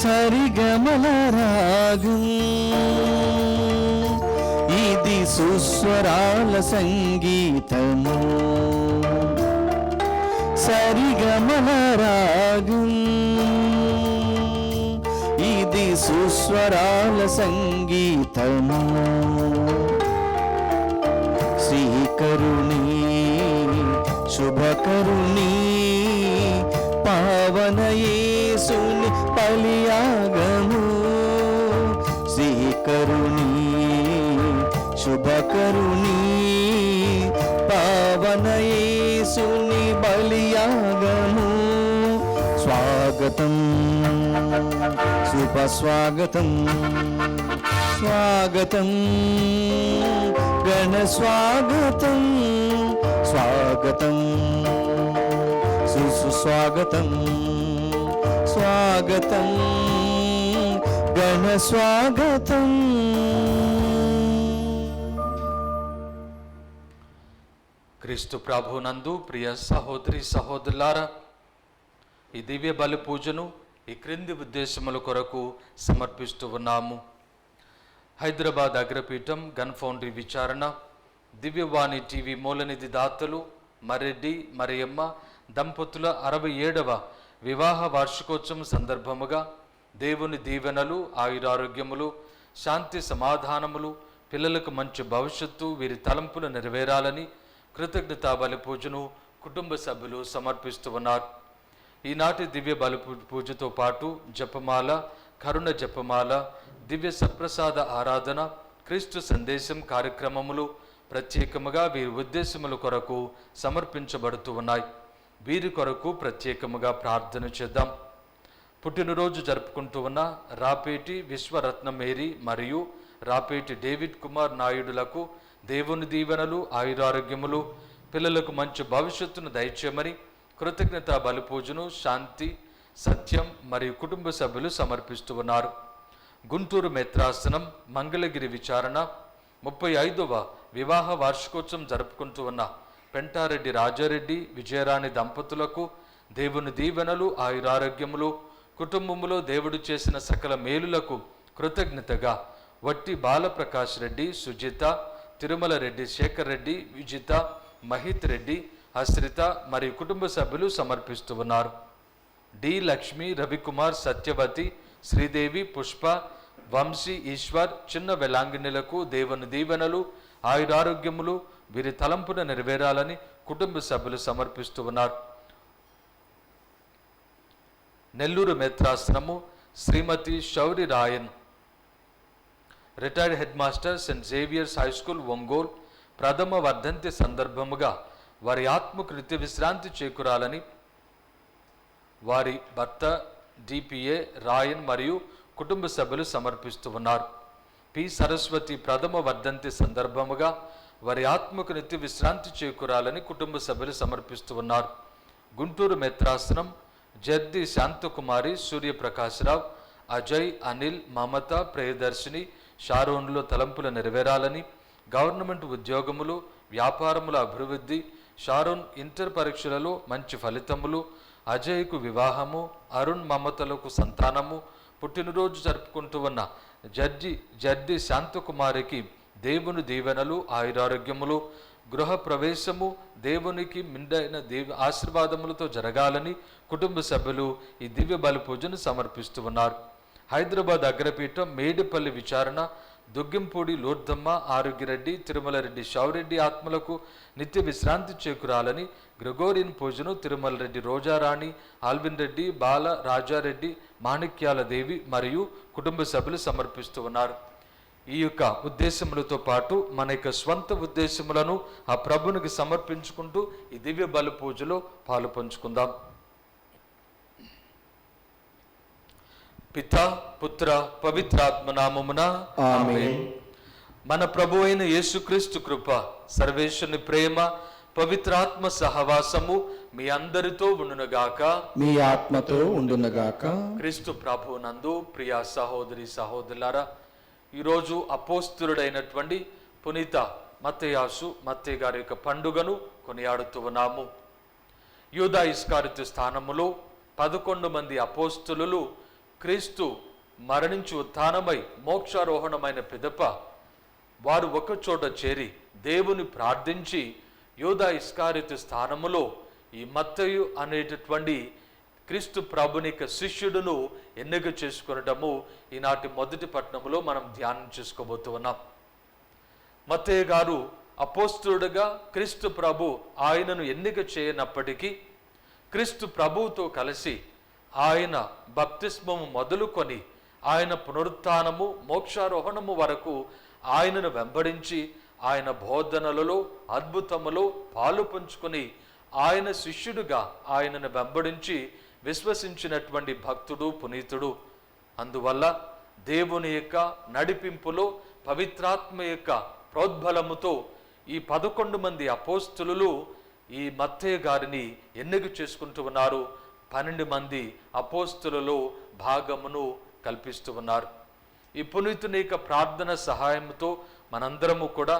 సరిగమల రాగం ఇది సుస్వరాల సంగీతము. సరిగమల రాగం ఇది సుస్వరాల సంగీతము. శ్రీకరుణి శుభకరుణి పావన యేసుని బలియాగము. శ్రీకరుణి శుభకరుణి పావన యేసుని బలియాగము. స్వాగతం శుభస్వాగతం స్వాగతం గణ స్వాగతం స్వాగతం సుస్వాగతం స్వాగతం గణ స్వాగతం. క్రీస్తు ప్రభునందు ప్రియ సహోదరి సహోదరులారా, ఈ దివ్య బలి పూజను ఈ క్రింది ఉద్దేశముల కొరకు సమర్పిస్తూ ఉన్నాము. హైదరాబాద్ అగ్రపీఠం గన్ ఫౌండరీ విచారణ, దివ్యవాణి టీవీ మూలనిధి దాతలు మరెడ్డి మరియమ్మ దంపతుల 67వ వివాహ వార్షికోత్సవం సందర్భముగా దేవుని దీవెనలు, ఆయురారోగ్యములు, శాంతి సమాధానములు, పిల్లలకు మంచి భవిష్యత్తు, వీరి తలంపులు నెరవేరాలని కృతజ్ఞతా బలి పూజను కుటుంబ సభ్యులు సమర్పిస్తూ ఉన్నారు. ఈనాటి దివ్య బలి పూజతో పాటు జపమాల, కరుణ జపమాల, దివ్య సప్రసాద ఆరాధన, క్రీస్తు సందేశం కార్యక్రమములు ప్రత్యేకముగా వీరి ఉద్దేశముల కొరకు సమర్పించబడుతూ ఉన్నాయి. వీరి కొరకు ప్రత్యేకముగా ప్రార్థన చేద్దాం. పుట్టినరోజు జరుపుకుంటూ ఉన్న రాపేటి విశ్వరత్న మేరీ మరియు రాపేటి డేవిడ్ కుమార్ నాయుడులకు దేవుని దీవెనలు, ఆయురారోగ్యములు, పిల్లలకు మంచి భవిష్యత్తును దయచేయమని కృతజ్ఞతా బలి పూజను శాంతి, సత్యం మరియు కుటుంబ సభ్యులు సమర్పిస్తూ ఉన్నారు. గుంటూరు మెత్రాసనం మంగళగిరి విచారణ 35వ వివాహ వార్షికోత్సవం జరుపుకుంటూ ఉన్న పెంటారెడ్డి రాజారెడ్డి విజయరాణి దంపతులకు దేవుని దీవెనలు, ఆయురారోగ్యములు, కుటుంబములో దేవుడు చేసిన సకల మేలులకు కృతజ్ఞతగా వట్టి బాలప్రకాష్ రెడ్డి, సుజిత, తిరుమల రెడ్డి, శేఖర్ రెడ్డి, విజిత, మహిత్ రెడ్డి, హస్రిత మరియు కుటుంబ సభ్యులు సమర్పిస్తూ ఉన్నారు. డి లక్ష్మి, రవికుమార్, సత్యవతి, శ్రీదేవి, పుష్ప, వంశీ, ఈశ్వర్, చిన్న వెలాంగిణులకు దేవుని దీవెనలు, ఆయురారోగ్యములు, వీరి తలంపున నెరవేరాలని కుటుంబ సభ్యులు సమర్పిస్తూ ఉన్నారు. నెల్లూరు మెత్రాసనము Srimati Shouri Rayan, retired head master Saint Xavier's High School Ongole ప్రథమ వర్ధంతి సందర్భముగా వారి ఆత్మకు నిత్య విశ్రాంతి చేకూరాలని వారి భర్త డిపిఏ రాయన్ మరియు కుటుంబ సభ్యులు సమర్పిస్తూ ఉన్నారు. పి సరస్వతి ప్రథమ వర్ధంతి సందర్భముగా వారి ఆత్మకు నిత్య విశ్రాంతి చేకూరాలని కుటుంబ సభ్యులు సమర్పిస్తూ ఉన్నారు. గుంటూరు మెత్రాసనం జర్ది శాంతకుమారి, సూర్యప్రకాశ్రావు, అజయ్, అనిల్, మమత, ప్రియదర్శిని, షారోన్లో తలంపులు నెరవేరాలని, గవర్నమెంట్ ఉద్యోగములు, వ్యాపారముల అభివృద్ధి, షారోన్ ఇంటర్ పరీక్షలలో మంచి ఫలితములు, అజయ్కు వివాహము, అరుణ్ మమతలకు సంతానము, పుట్టినరోజు జరుపుకుంటూ ఉన్న జడ్డి శాంతకుమారికి దేవుని దీవెనలు, ఆయురారోగ్యములు, గృహ ప్రవేశము దేవునికి మిండైన ఆశీర్వాదములతో జరగాలని కుటుంబ సభ్యులు ఈ దివ్య బలి పూజను సమర్పిస్తూ ఉన్నారు. హైదరాబాద్ అగ్రపీఠం మేడిపల్లి విచారణ దుగ్గింపూడి లూర్దమ్మ, ఆరోగ్యరెడ్డి, తిరుమల రెడ్డి, షౌరెడ్డి ఆత్మలకు నిత్య విశ్రాంతి చేకూరాలని గ్రెగోరియన్ పూజను తిరుమల రెడ్డి, రోజారాణి, ఆల్విన్ రెడ్డి, బాల, రాజారెడ్డి, మాణిక్యాల దేవి మరియు కుటుంబ సభ్యులు సమర్పిస్తూ ఉన్నారు. ఈ యొక్క ఉద్దేశములతో పాటు మన యొక్క స్వంత ఉద్దేశములను ఆ ప్రభునికి సమర్పించుకుంటూ ఈ దివ్య బలి పూజలో పాలు పంచుకుందాం. పితా, పుత్ర, పవిత్రాత్మ నామమున ఆమేన్. మన ప్రభు అయిన యేసుక్రీస్తు కృప, సర్వేశ్వరుని ప్రేమ, పవిత్రాత్మ సహవాసము మీ అందరితో ఉండునుగాక, మీ ఆత్మతో ఉండునుగాక. క్రీస్తు ప్రభు నందు ప్రియ సహోదరి సహోదరులారా, ఈరోజు అపోస్తులుడైనటువంటి పునీత మత్తయ్య గారి యొక్క పండుగను కొనియాడుతూ ఉన్నాము. యూదా ఇస్కారియోతు స్థానములో 11 మంది అపోస్తులు క్రీస్తు మరణించి ఉత్థానమై మోక్షారోహణమైన పిదప వారు ఒకచోట చేరి దేవుని ప్రార్థించి యూదా ఇస్కారియోతు స్థానములో ఈ మత్తయి అనేటటువంటి క్రీస్తు ప్రభుని యొక్క శిష్యుడును ఎన్నిక చేసుకునటము ఈనాటి మొదటి పట్టణములో మనం ధ్యానం చేసుకోబోతూ ఉన్నాం. మత్తయి గారు అపోస్తలుడుగా క్రీస్తు ప్రభు ఆయనను ఎన్నిక చేయనప్పటికీ క్రీస్తు ప్రభువుతో కలిసి ఆయన బప్తిస్మము మొదలుకొని ఆయన పునరుత్థానము మోక్షారోహణము వరకు ఆయనను వెంబడించి ఆయన బోధనలలో అద్భుతములో పాలు పంచుకొని ఆయన శిష్యుడుగా ఆయనను వెంబడించి విశ్వసించినటువంటి భక్తుడు పునీతుడు. అందువల్ల దేవుని యొక్క నడిపింపులో పవిత్రాత్మ యొక్క ప్రోద్బలముతో ఈ 11 మంది అపోస్తులు ఈ మత్తయి గారిని ఎన్నిక చేసుకుంటూ ఉన్నారు. 12 మంది అపోస్తులలో భాగమును కల్పిస్తూ ఉన్నారు. ఈ పునీతుని యొక్క ప్రార్థన సహాయంతో మనందరము కూడా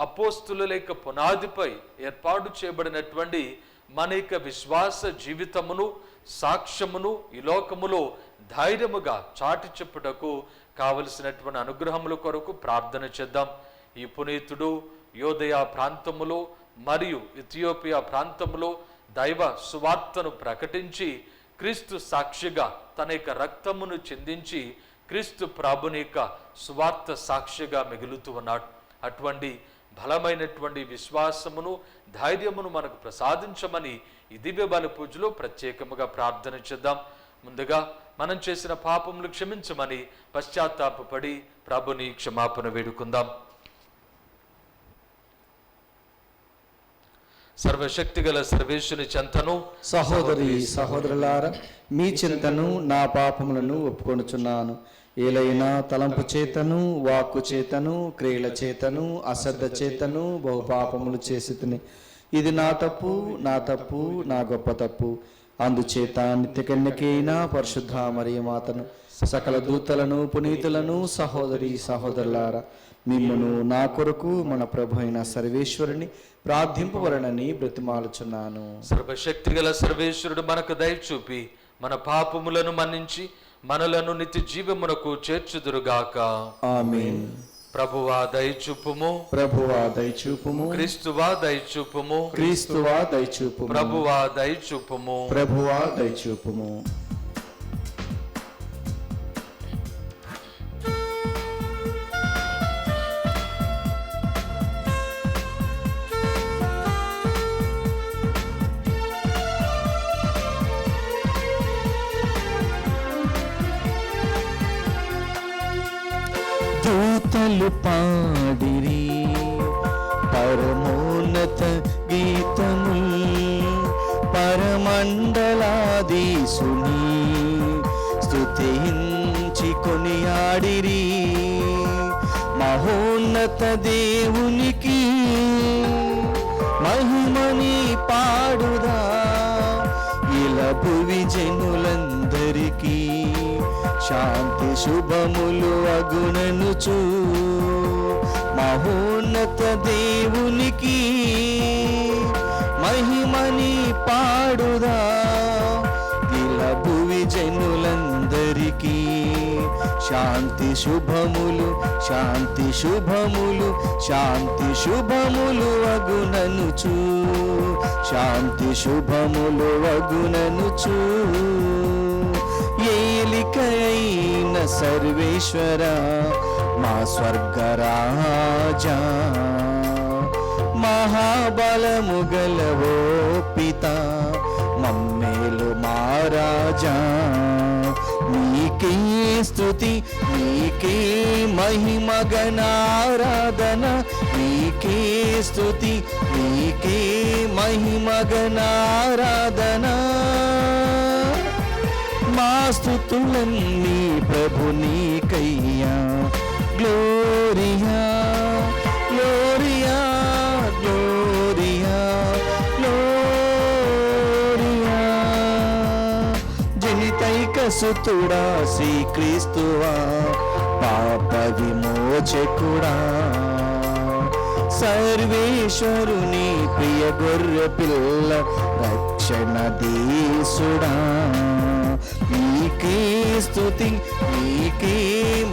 అపోస్తుల యొక్క పునాదిపై ఏర్పాటు చేయబడినటువంటి మన యొక్క విశ్వాస జీవితమును సాక్ష్యమును ఈ లోకములో ధైర్యముగా చాటి చెప్పుటకు కావలసినటువంటి అనుగ్రహముల కొరకు ప్రార్థన చేద్దాం. ఈ పునీతుడు యోదయ ప్రాంతములో మరియు ఇథియోపియా ప్రాంతములో దైవ సువార్తను ప్రకటించి క్రీస్తు సాక్షిగా తన యొక్క రక్తమును చిందించి క్రీస్తు ప్రభుని యొక్క సువార్త సాక్షిగా మిగులుతూ ఉన్నాడు. అటువంటి బలమైనటువంటి విశ్వాసమును ధైర్యమును మనకు ప్రసాదించమని ఈ దివ్య బలి పూజలో ప్రత్యేకముగా ప్రార్థన చేద్దాం. ముందుగా మనం చేసిన పాపములు క్షమించమని పశ్చాత్తాపపడి ప్రభుని క్షమాపణ వేడుకుందాం. సర్వశక్తిగల సర్వేశ్వరుని చెంతను సహోదరి సహోదరులారా, మీ చింతను నా పాపములను ఒప్పుకొనుచున్నాను. ఏలైనా తలంపు చేతను వాక్కు చేతను క్రియల చేతను అశ్రద్ధ చేతను బహుపాపములు చేసి తిని, ఇది నా తప్పు నా గొప్ప తప్పు. అందుచేత నిత్యకన్యకైన పరిశుద్ధ మరియ మాతను సకల దూతలను పునీతులను సహోదరి సహోదరులారా, మిమ్మును నా కొరకు మన ప్రభు అయిన సర్వేశ్వరుని ప్రార్థింపవలనని బ్రతిమాలుచున్నాను. సర్వశక్తిగల సర్వేశ్వరుడు మనకు దయ చూపి మన పాపములను మన్నించి మనలను నిత్య జీవమునకు చేర్చుదురుగాక. ఆమేన్. ప్రభువా దయచూపుము, ప్రభువా దయచూపుము, క్రీస్తువా దయచూపుము, క్రీస్తువా దయచూపుము, ప్రభువా దయచూపుము, ప్రభువా దయచూపుము. దూతలు పాడిరి పరమోన్నత గీతముల్, పరమండలాధీసుని స్తుతించి కొనియాడిరి. మహోన్నత దేవునికి మహిమని పాడుదా, ఇలా భువి జనులందరికీ శాంతి శుభములు అగుణనుచు. మహోన్నత దేవునికి మహిమని పాడుదా, ఇలా భువి జనులందరికీ శాంతి శుభములు శాంతి శుభములు శాంతి శుభములు అగుణనుచు, శాంతి శుభములు అగుణనుచు. ఏలికైన సర్వేశ్వర మా స్వర్గరాజా, మహాబలము గలవో పిత మమ్మేలు మహారాజా. నీకే స్తుతి నీకే మహిమ గణారాధన, నీకే స్తుతి నీకే మహిమ గణారాధన. మా స్తుతులన్నీ ప్రభు నీకయ్యా. Gloria Gloria Gloria Gloria. జనితైక సుతుడా శ్రీక్రీస్తువా, పాప విమోచకుడా, సర్వేశ్వరుని ప్రియ గొర్రె పిల్ల రక్షణ దేశుడా. నీకే స్తుతి, నీకే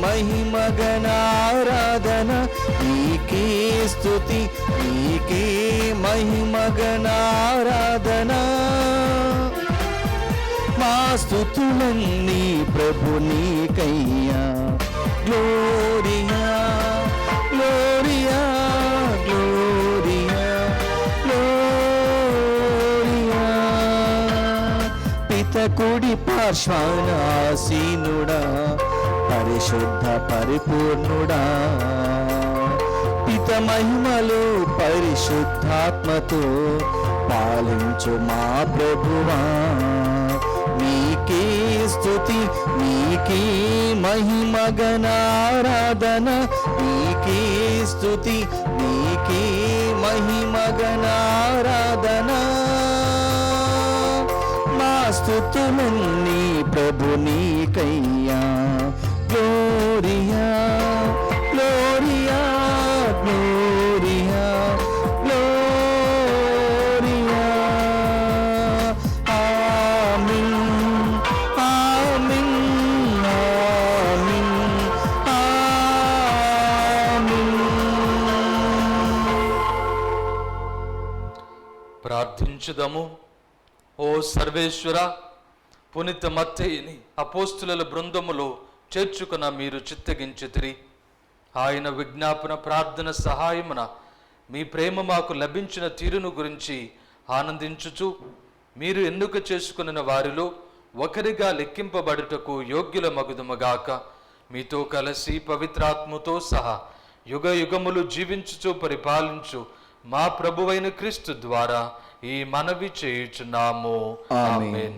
మహిమ ఘనారాధన, నీకే స్తుతి, నీకే మహిమ ఘనారాధన. మా స్తుతులన్నీ ప్రభు నీకయ్యా. Gloria Gloria Gloria Gloria. పితకుడి పార్శ్వాన ఆసీనుడా, పరిశుద్ధ పరిపూర్ణుడా, పిత మహిమలో పరిశుద్ధాత్మతో పాలించు మా ప్రభువా. నీకే స్తుతి, నీకే మహిమ ఘనారాధన, నీకే స్తుతి, నీకే మహిమ ఘనారాధన. మా స్తుతులన్నీ ప్రభు నీకయ్యా. Gloria Gloria Gloria Gloria. Amen amen amen amen. ప్రార్థించుదము. ఓ సర్వేశ్వర, పునీత మత్తయిని అపోస్తుల బృందములో చేర్చుకున్న మీరు చిత్తగించితిరి. ఆయన విజ్ఞాపన ప్రార్థన సహాయమున మీ ప్రేమ మాకు లభించిన తీరును గురించి ఆనందించుచు, మీరు ఎన్నుక చేసుకున్న వారిలో ఒకరిగా లెక్కింపబడుటకు యోగ్యుల మగుదుముగాక. మీతో కలిసి పవిత్రాత్మతో సహా యుగ యుగములు జీవించుచు పరిపాలించు మా ప్రభువైన క్రీస్తు ద్వారా ఈ మనవి చేయుచున్నాము. ఆమేన్.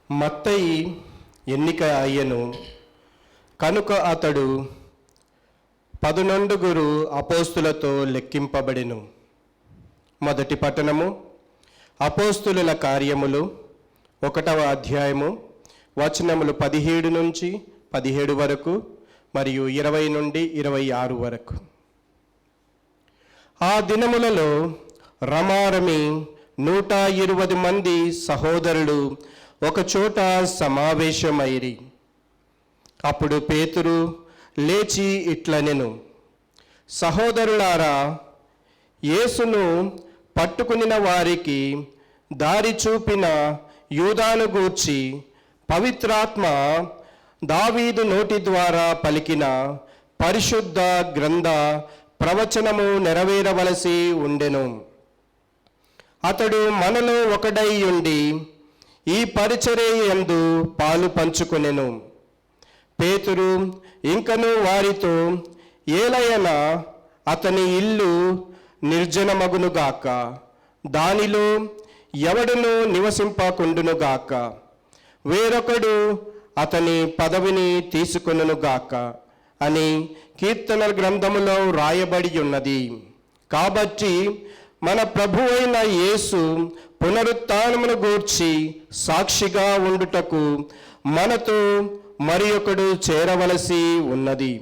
మత్తయి ఎన్నిక అయ్యను కనుక అతడు 11 అపోస్తులతో లెక్కింపబడెను. మొదటి పట్టణము అపోస్తులుల కార్యములు 1వ అధ్యాయము వచనములు 17 నుంచి 17 వరకు మరియు 20 నుండి 26 వరకు. ఆ దినములలో రమారమి 120 మంది సహోదరులు ఒకచోట సమావేశమైరి. అప్పుడు పేతురు లేచి ఇట్లనెను, సహోదరులారా, యేసును పట్టుకునిన వారికి దారి చూపిన యూదాను గూర్చి పవిత్రాత్మ దావీదు నోటి ద్వారా పలికిన పరిశుద్ధ గ్రంథ ప్రవచనము నెరవేరవలసి ఉండెను. అతడు మనలో ఒకడై ఉండి ఈ పరిచర్య యందు పాలు పంచుకొనెను. పేతురు ఇంకను వారితో, ఏలయనా అతని ఇల్లు నిర్జనమగునుగాక, దానిలో ఎవడును నివసింపకుండునుగాక, వేరొకడు అతని పదవిని తీసుకొనుగాక అని కీర్తనల గ్రంథములో రాయబడి ఉన్నది. కాబట్టి మన ప్రభువైన యేసు పునరుత్థానమును గూర్చి సాక్షిగా ఉండుటకు మనతో మరి ఒకడు చేరవలసి ఉన్నది.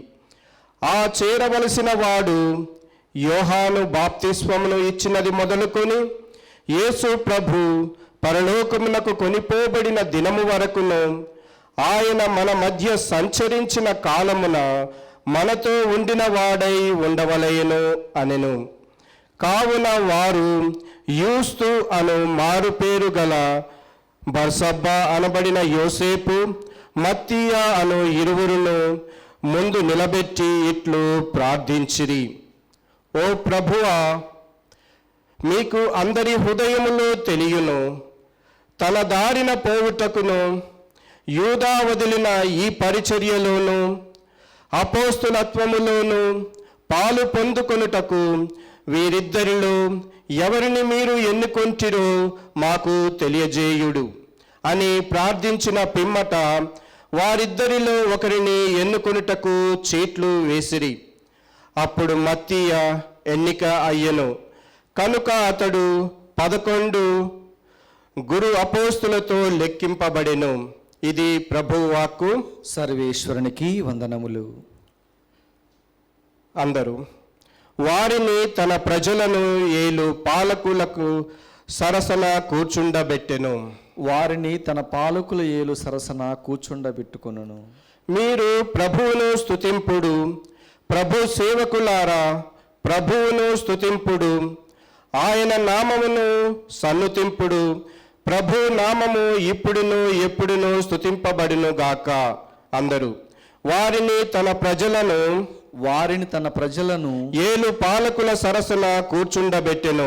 ఆ చేరవలసిన వాడు యోహాను బాప్తిస్మమును ఇచ్చినది మొదలుకొని యేసు ప్రభు పరలోకమునకు కొనిపోబడిన దినము వరకును ఆయన మన మధ్య సంచరించిన కాలమున మనతో ఉండిన వాడై ఉండవలెను అనెను. కావున వారు యూస్తు అను మారు పేరు గల బర్సబ్బా అనబడిన యోసేపు, మత్తీయ అను ఇరువురును ముందు నిలబెట్టి ఇట్లు ప్రార్థించిరి, ఓ ప్రభువా, మీకు అందరి హృదయములో తెలియను, తన దారిన పోవుటకును యూదా వదిలిన ఈ పరిచర్యలోను అపోస్తులత్వములోను పాలు పొందుకొనుటకు వీరిద్దరిలో ఎవరిని మీరు ఎన్నుకొంటిరో మాకు తెలియజేయుడు అని ప్రార్థించిన పిమ్మట వారిద్దరిలో ఒకరిని ఎన్నుకొనుటకు చీట్లు వేసిరి. అప్పుడు మత్తీయ ఎన్నిక అయ్యెను. కనుక అతడు 11 గురు అపోస్తులతో లెక్కింపబడెను. ఇది ప్రభువు వాక్కు. సర్వేశ్వరునికి వందనములు. అందరూ వారిని తన ప్రజలను ఏలు పాలకులకు సరసన కూర్చుండబెట్టెను. వారిని తన పాలకుల ఏలు సరసన కూర్చుండబెట్టుకొనును. మీరు ప్రభువును స్తుతింపుడు, ప్రభు సేవకులారా ప్రభువును స్తుతింపుడు, ఆయన నామమును సన్నుతింపుడు. ప్రభు నామము ఇప్పుడును ఎప్పుడును స్తుతింపబడును గాక. అందరూ వారిని తన ప్రజలను ఏలు పాలకుల సరసన కూర్చుండబెట్టెను.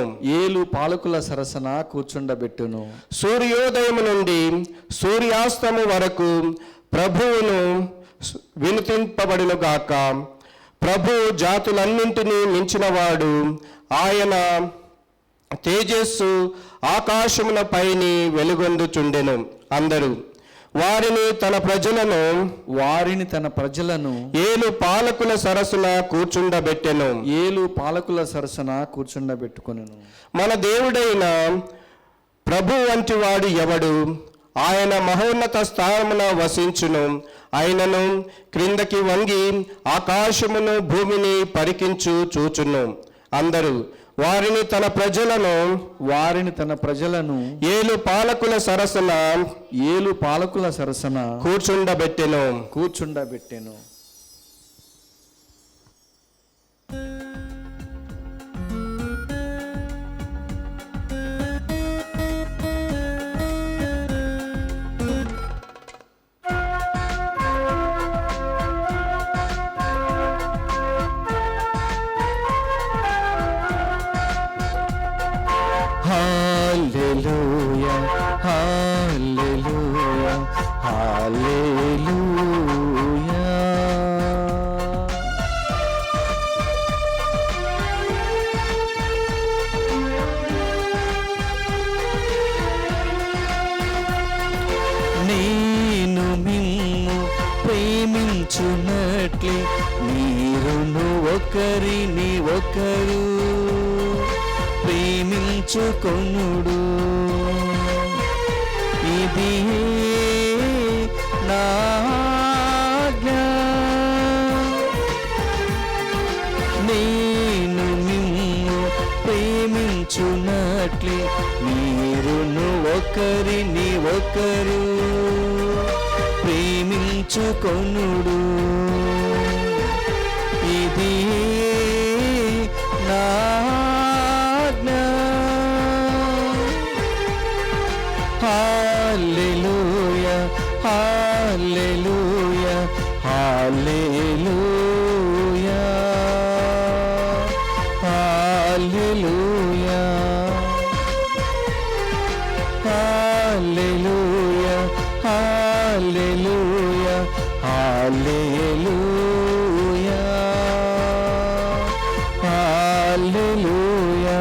సూర్యోదయం నుండి సూర్యాస్తము వరకు ప్రభువును వినుతింపబడును గాక. ప్రభు జాతులన్నింటినీ మించినవాడు, ఆయన తేజస్సు ఆకాశమున పైని వెలుగొందుచుండెను. అందరూ వారిని తన ప్రజలను ఏలు పాలకుల సరసన కూర్చుండబెట్టుకొనెను. మన దేవుడైన ప్రభు వంటి వాడు ఎవడు? ఆయన మహోన్నత స్థానమున వసించును. ఆయనను క్రిందకి వంగి ఆకాశమును భూమిని పరికించు చూచును. అందరూ వారిని తన ప్రజలను ఏలు పాలకుల సరసన కూర్చుండబెట్టెను. హల్లెలూయా, హల్లెలూయా, హల్లెలూయా. నేను మిమ్ము ప్రేమించున్నట్లే మీరును ఒకరిని ఒకరు ప్రేమించుకొనుడు. ఇది నా ఆజ్ఞ. నేను మిమ్ము ప్రేమించున్నట్లే మీరును ఒకరిని ఒకరు ప్రేమించుకొనుడు. ఇది నా హల్లెలూయా, హల్లెలూయా, హల్లెలూయా, హల్లెలూయా, హల్లెలూయా, హల్లెలూయా, హల్లెలూయా, హల్లెలూయా.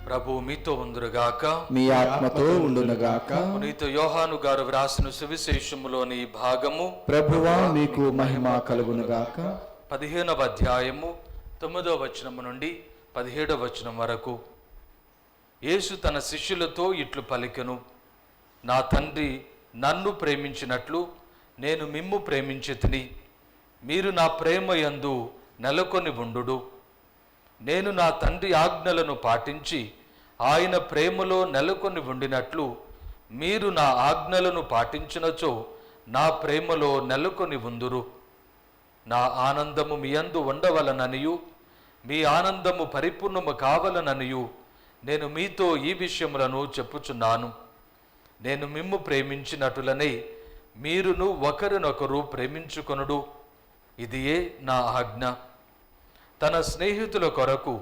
ప్రభు మీతో ఉందురుగాక, మీ ఆత్మతో ఉండునుగాక. పునీత యోహాను గారు వ్రాసిన సువిశేషములోని భాగము. ప్రభువా మీకు మహిమ కలుగునుగాక. 15వ అధ్యాయము 9వ వచనము నుండి 17వ వచనం వరకు. యేసు తన శిష్యులతో ఇట్లు పలికెను, నా తండ్రి నన్ను ప్రేమించినట్లు నేను మిమ్ము ప్రేమించితిని. మీరు నా ప్రేమ యందు నెలకొని ఉండుడు. నేను నా తండ్రి ఆజ్ఞలను పాటించి ఆయన ప్రేమలో నెలకొని ఉండినట్లు మీరు నా ఆజ్ఞలను పాటించినచో నా ప్రేమలో నెలకొని ఉందురు. నా ఆనందము మీ యందు ఉండవలననియు మీ ఆనందము పరిపూర్ణము కావలననియు నేను మీతో ఈ విషయములను చెప్పుచున్నాను. నేను మిమ్ము ప్రేమించినటులనే మీరును ఒకరినొకరు ప్రేమించుకొనుడు. ఇదియే నా ఆజ్ఞ. తన స్నేహితుల కొరకు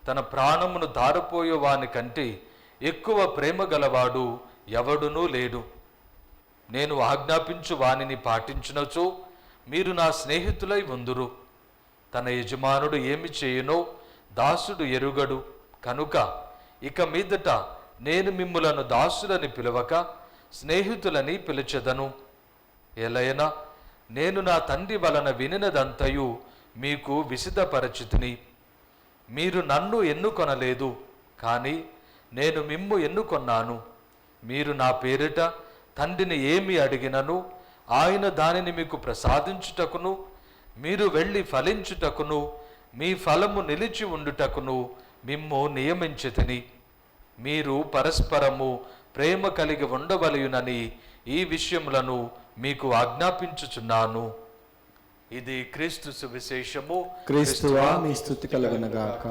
తన ప్రాణమును దారపోయే వాని కంటే ఎక్కువ ప్రేమ గలవాడు ఎవడునూ లేడు. నేను ఆజ్ఞాపించు వానిని పాటించినచో మీరు నా స్నేహితులై ఉందురు. తన యజమానుడు ఏమి చేయునో దాసుడు ఎరుగడు. కనుక ఇక మీదట నేను మిమ్ములను దాసులని పిలవక స్నేహితులని పిలిచెదను. ఎలయనా నేను నా తండ్రి వలన వినినదంతయు మీకు విసిదపరచితిని. మీరు నన్ను ఎన్నుకొనలేదు, కానీ నేను మిమ్ము ఎన్నుకొన్నాను. మీరు నా పేరిట తండ్రిని ఏమి అడిగినను ఆయన దానిని మీకు ప్రసాదించుటకును మీరు వెళ్ళి ఫలించుటకును మీ ఫలము నిలిచి ఉండుటకును మిమ్ము నియమించితిని. మీరు పరస్పరము ప్రేమ కలిగి ఉండవలయునని ఈ విషయములను మీకు ఆజ్ఞాపించుచున్నాను. ఇది క్రీస్తు సువిశేషము. క్రీస్తువా మీ స్తుతి కలుగునుగాక.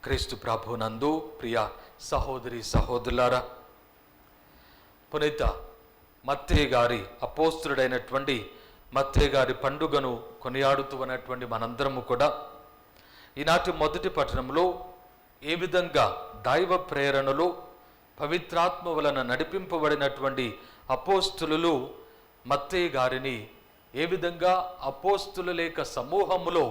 క్రీస్తు ప్రభునందు ప్రియ సహోదరి సహోదరులారా, పునీత మత్తయి గారి అపోస్తుడైనటువంటి మత్తయి గారి పండుగను కొనియాడుతూ ఉన్నటువంటి మనందరము కూడా ఈనాటి మొదటి పట్టణంలో ఏ విధంగా దైవ ప్రేరణలో పవిత్రాత్మ వలన నడిపింపబడినటువంటి అపోస్తులు మత్తయి గారిని ఏ విధంగా అపోస్తుల లేక సమూహములో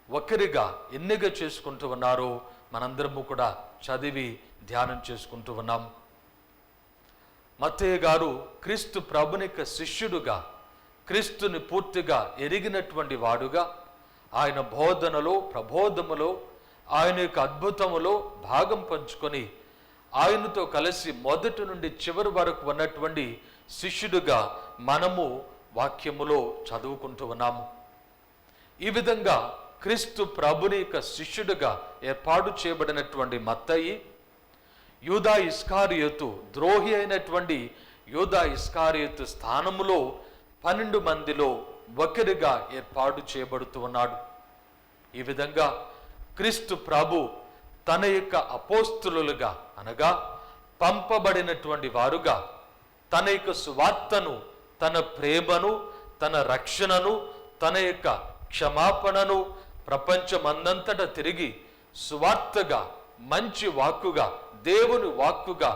ఒకరిగా ఎన్నిక చేసుకుంటూ ఉన్నారో మనందరము కూడా చదివి ధ్యానం చేసుకుంటూ ఉన్నాం. మత్తయి గారు క్రీస్తు ప్రభునిక శిష్యుడుగా, క్రీస్తుని పూర్తిగా ఎరిగినటువంటి వాడుగా, ఆయన బోధనలో ప్రబోధములో ఆయన యొక్క అద్భుతములో భాగం పంచుకొని ఆయనతో కలిసి మొదటి నుండి చివరి వరకు ఉన్నటువంటి శిష్యుడుగా మనము వాక్యములో చదువుకుంటూ ఉన్నాము. ఈ విధంగా క్రీస్తు ప్రభుని యొక్క శిష్యుడుగా ఏర్పాటు చేయబడినటువంటి మత్తయి యూదా ఇస్కారియోతు, ద్రోహి అయినటువంటి యూదా ఇస్కారియోతు స్థానములో 12 మందిలో ఒకరిగా ఏర్పాటు చేయబడుతూ ఉన్నాడు. ఈ విధంగా క్రీస్తు ప్రభు తన యొక్క అపోస్తులుగా అనగా పంపబడినటువంటి వారుగా తన యొక్క సువార్తను, తన ప్రేమను, తన రక్షణను, తన యొక్క క్షమాపణను ప్రపంచమందంతటా తిరిగి సువార్తగా, మంచి వాక్కుగా, దేవుని వాక్కుగా,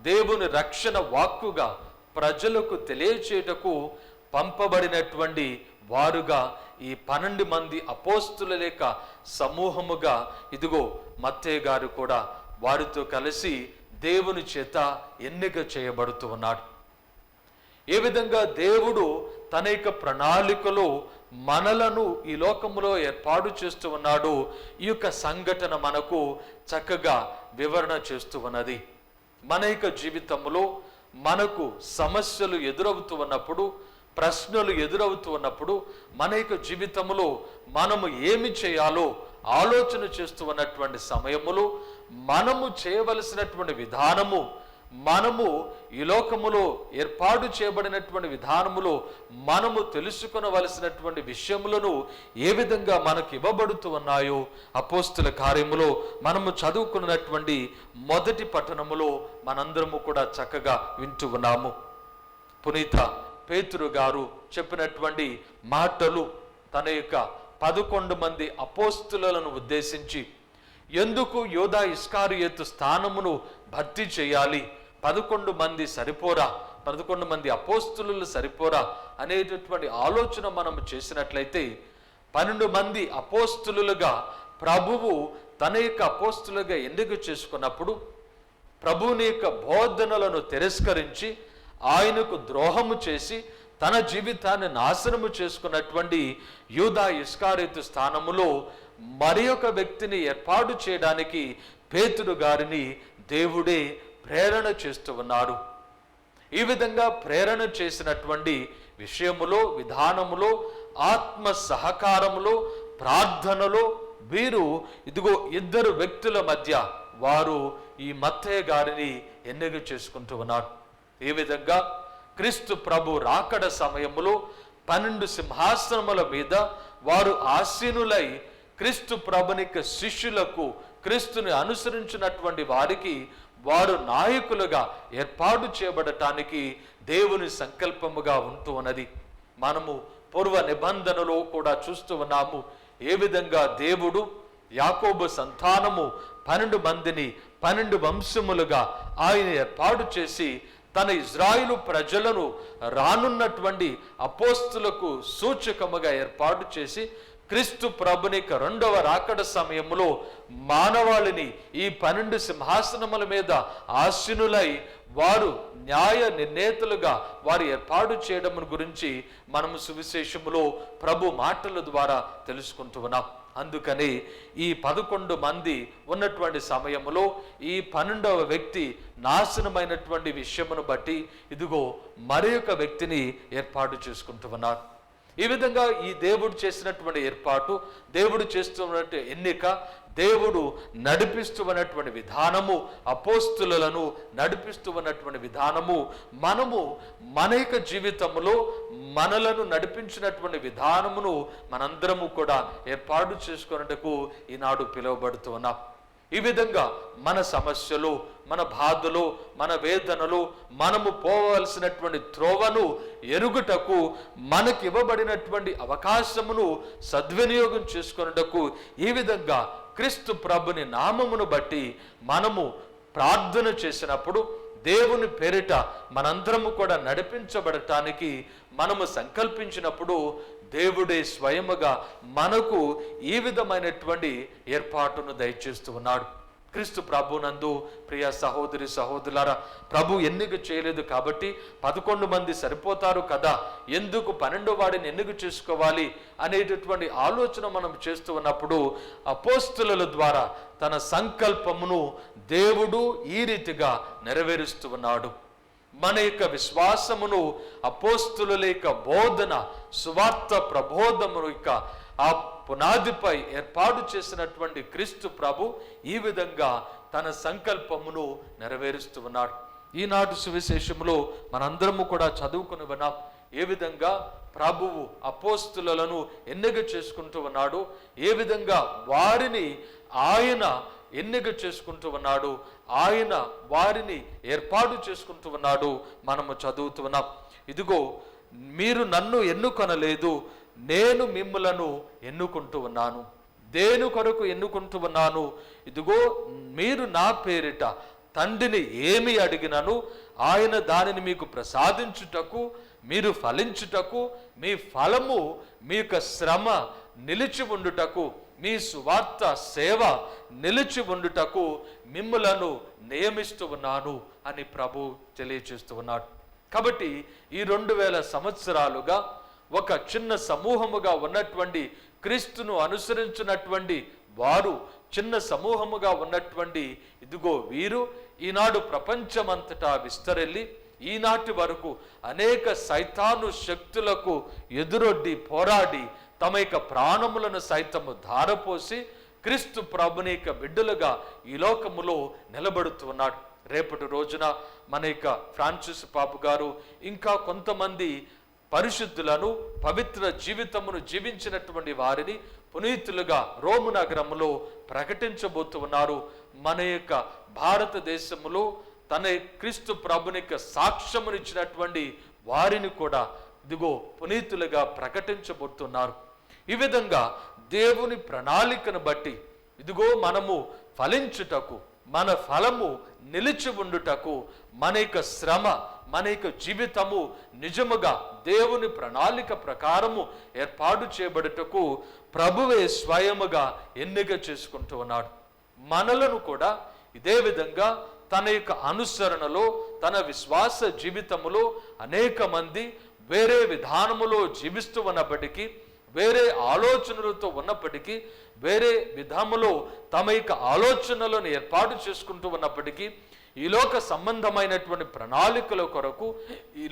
దేవుని రక్షణ వాక్కుగా ప్రజలకు తెలియచేయటకు పంపబడినటువంటి వారుగా ఈ 12 మంది అపోస్తుల లేక సమూహముగా ఇదిగో మత్తయి గారు కూడా వారితో కలిసి దేవుని చేత ఎన్నిక చేయబడుతూ ఉన్నాడు. ఏ విధంగా దేవుడు తన యొక్క ప్రణాళికలో మనలను ఈ లోకములో ఏర్పాటు చేస్తూ ఉన్నాడు, ఈ యొక్క సంఘటన మనకు చక్కగా వివరణ చేస్తూ ఉన్నది. మన యొక్క జీవితంలో మనకు సమస్యలు ఎదురవుతూ ఉన్నప్పుడు, ప్రశ్నలు ఎదురవుతూ ఉన్నప్పుడు, మన యొక్క జీవితంలో మనము ఏమి చేయాలో ఆలోచన చేస్తూ ఉన్నటువంటి సమయములో మనము చేయవలసినటువంటి విధానము, మనము ఈ లోకములో ఏర్పాటు చేయబడినటువంటి విధానములో మనము తెలుసుకొనవలసినటువంటి విషయములను ఏ విధంగా మనకు ఇవ్వబడుతూ ఉన్నాయో అపోస్తుల కార్యములో మనము చదువుకున్నటువంటి మొదటి పట్టణములో మనందరము కూడా చక్కగా వింటూ ఉన్నాము. పునీత పేతురు గారు చెప్పినటువంటి మాటలు తన యొక్క 11 మంది అపోస్తులను ఉద్దేశించి, ఎందుకు యూదా ఇస్కారియోతు స్థానమును భర్తీ చేయాలి, 11 మంది సరిపోరా, 11 మంది అపోస్తులు సరిపోరా అనేటటువంటి ఆలోచన మనం చేసినట్లయితే 12 మంది అపోస్తులుగా ప్రభువు తన యొక్క అపోస్తులుగా ఎన్నిక చేసుకున్నప్పుడు ప్రభువుని యొక్క బోధనలను తిరస్కరించి ఆయనకు ద్రోహము చేసి తన జీవితాన్ని నాశనము చేసుకున్నటువంటి యూదా ఇస్కారియోతు స్థానములో మరి ఒక వ్యక్తిని ఏర్పాటు చేయడానికి పేతురు గారిని దేవుడే ప్రేరణ చేస్తూ ఉన్నారు. ఈ విధంగా ప్రేరణ చేసినటువంటి విషయములో, విధానములో, ఆత్మ సహకారములో, ప్రార్థనలో వీరు ఇదిగో 2 వ్యక్తుల మధ్య వారు ఈ మత్తయి గారిని ఎన్నిక చేసుకుంటూ ఉన్నారు. ఈ విధంగా క్రీస్తు ప్రభు రాకడ సమయములో 12 సింహాసనముల మీద వారు ఆసీనులై క్రీస్తు ప్రభునిక శిష్యులకు, క్రీస్తుని అనుసరించినటువంటి వారికి వారు నాయకులుగా ఏర్పాటు చేయబడటానికి దేవుని సంకల్పముగా ఉంటూ ఉన్నది. మనము పూర్వ నిబంధనలో కూడా చూస్తూ ఉన్నాము ఏ విధంగా దేవుడు యాకోబు సంతానము 12 మందిని 12 వంశములుగా ఆయన ఏర్పాటు చేసి తన ఇజ్రాయిలు ప్రజలను రానున్నటువంటి అపోస్తులకు సూచకముగా ఏర్పాటు చేసి క్రీస్తు ప్రభునిక 2వ రాకడ సమయంలో మానవాళిని ఈ 12 సింహాసనముల మీద ఆసీనులై వారు న్యాయ నిర్ణేతలుగా వారు ఏర్పాటు చేయడం గురించి మనము సువిశేషములో ప్రభు మాటల ద్వారా తెలుసుకుంటూ ఉన్నాం. అందుకని ఈ 11 మంది ఉన్నటువంటి సమయంలో ఈ 12వ వ్యక్తి నాశనమైనటువంటి విషయమును బట్టి ఇదిగో మరి ఒక వ్యక్తిని ఏర్పాటు చేసుకుంటూ ఉన్నారు. ఈ విధంగా ఈ దేవుడు చేసినటువంటి ఏర్పాటు, దేవుడు చేస్తున్నటువంటి ఎన్నిక, దేవుడు నడిపిస్తూ ఉన్నటువంటి విధానము, అపోస్తులను నడిపిస్తూ ఉన్నటువంటి విధానము, మనము మన యొక్క జీవితంలో మనలను నడిపించినటువంటి విధానమును మనందరము కూడా ఏర్పాటు చేసుకున్నట్టుకు ఈనాడు పిలువబడుతూ ఉన్నాం. ఈ విధంగా మన సమస్యలు, మన బాధలు, మన వేదనలు, మనము పోవలసినటువంటి త్రోవను ఎరుగుటకు మనకి ఇవ్వబడినటువంటి అవకాశమును సద్వినియోగం చేసుకున్నటకు ఈ విధంగా క్రీస్తు ప్రభుని నామమును బట్టి మనము ప్రార్థన చేసినప్పుడు దేవుని పేరిట మనందరము కూడా నడిపించబడటానికి మనము సంకల్పించినప్పుడు దేవుడే స్వయముగా మనకు ఈ విధమైనటువంటి ఏర్పాటును దయచేస్తూ ఉన్నాడు. క్రీస్తు ప్రభునందు ప్రియ సహోదరి సహోదరులారా, ప్రభు ఎన్నిక చేయలేదు కాబట్టి 11 మంది సరిపోతారు కదా, ఎందుకు 12వ వాడిని ఎన్నిక చేసుకోవాలి అనేటటువంటి ఆలోచన మనం చేస్తూ ఉన్నప్పుడు అపోస్తుల ద్వారా తన సంకల్పమును దేవుడు ఈ రీతిగా నెరవేరుస్తూ ఉన్నాడు. మన యొక్క విశ్వాసమును అపోస్తుల యొక్క బోధన, సువార్త ప్రబోధమును యొక్క ఆ పునాదిపై ఏర్పాటు చేసినటువంటి క్రీస్తు ప్రభు ఈ విధంగా తన సంకల్పమును నెరవేరుస్తూ ఉన్నాడు. ఈనాటి సువిశేషములో మనందరము కూడా చదువుకుని ఉన్నాం ఏ విధంగా ప్రభువు అపోస్తులను ఎన్నిక చేసుకుంటూ ఉన్నాడు, ఏ విధంగా వారిని ఆయన ఎన్నిక చేసుకుంటూ ఉన్నాడు, ఆయన వారిని ఏర్పాటు చేసుకుంటూ ఉన్నాడు. మనము చదువుతూ ఉన్నాం. ఇదిగో మీరు నన్ను ఎన్నుకొనలేదు, నేను మిమ్ములను ఎన్నుకుంటూ ఉన్నాను. దేని కొరకు ఎన్నుకుంటూ ఉన్నాను? ఇదిగో మీరు నా పేరిట తండ్రిని ఏమి అడిగినను ఆయన దానిని మీకు ప్రసాదించుటకు, మీరు ఫలించుటకు, మీ ఫలము మీ యొక్క శ్రమ నిలిచి ఉండుటకు, మీ సువార్త సేవ నిలిచి ఉండుటకు మిమ్ములను నియమిస్తూ ఉన్నాను అని ప్రభు తెలియచేస్తూ ఉన్నాడు. కాబట్టి ఈ 2000 సంవత్సరాలుగా ఒక చిన్న సమూహముగా ఉన్నటువంటి క్రీస్తును అనుసరించినటువంటి వారు, చిన్న సమూహముగా ఉన్నటువంటి ఇదిగో వీరు ఈనాడు ప్రపంచమంతటా విస్తరెళ్ళి ఈనాటి వరకు అనేక సైతాను శక్తులకు ఎదురొడ్డి పోరాడి తమ యొక్క ప్రాణములను సైతము ధారపోసి క్రీస్తు ప్రభుని యొక్క బిడ్డలుగా ఈ లోకములో నిలబడుతున్నాడు. రేపటి రోజున మన యొక్క ఫ్రాన్సిస్ పాపు గారు ఇంకా కొంతమంది పరిశుద్ధులను, పవిత్ర జీవితమును జీవించినటువంటి వారిని పునీతులుగా రోము నగరములో ప్రకటించబోతున్నారు. మన యొక్క భారతదేశములో తన క్రీస్తు ప్రభుని యొక్క సాక్ష్యమునిచ్చినటువంటి వారిని కూడా ఇదిగో పునీతులుగా ప్రకటించబోతున్నారు. ఈ విధంగా దేవుని ప్రణాళికను బట్టి ఇదిగో మనము ఫలించుటకు, మన ఫలము నిలిచి ఉండుటకు, మన యొక్క శ్రమ, మన యొక్క జీవితము నిజముగా దేవుని ప్రణాళిక ప్రకారము ఏర్పాటు చేయబడుటకు ప్రభువే స్వయముగా ఎన్నిక చేసుకుంటూ ఉన్నాడు. మనలను కూడా ఇదే విధంగా తన యొక్క అనుసరణలో, తన విశ్వాస జీవితములో అనేక మంది వేరే విధానములో జీవిస్తూ ఉన్నప్పటికీ, వేరే ఆలోచనలతో ఉన్నప్పటికీ, వేరే విధములో తమ యొక్క ఆలోచనలను ఏర్పాటు చేసుకుంటూ ఉన్నప్పటికీ ఈ లోక సంబంధమైనటువంటి ప్రణాళికల కొరకు ఈ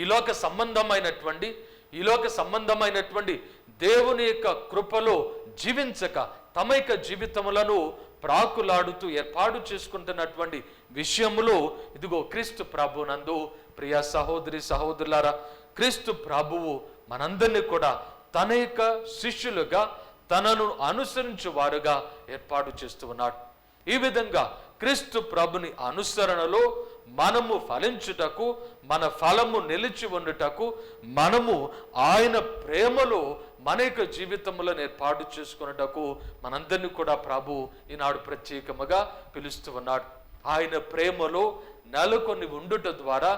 లోక సంబంధమైనటువంటి దేవుని యొక్క కృపలో జీవించక తమ యొక్క జీవితములను ప్రాకులాడుతూ ఏర్పాటు చేసుకుంటున్నటువంటి విషయములో ఇదిగో క్రీస్తు ప్రభునందు ప్రియ సహోదరి సహోదరులారా, క్రీస్తు ప్రభువు మనందరినీ కూడా తన యొక్క శిష్యులుగా, తనను అనుసరించు వారుగా ఏర్పాటు చేస్తూ ఉన్నాడు. ఈ విధంగా క్రీస్తు ప్రభుని అనుసరణలో మనము ఫలించుటకు, మన ఫలము నిలిచి ఉండుటకు, మనము ఆయన ప్రేమలో మన యొక్క జీవితములను ఏర్పాటు చేసుకున్నటకు మనందరినీ కూడా ప్రభు ఈనాడు ప్రత్యేకముగా పిలుస్తూ ఉన్నాడు. ఆయన ప్రేమలో నెలకొని ఉండుట ద్వారా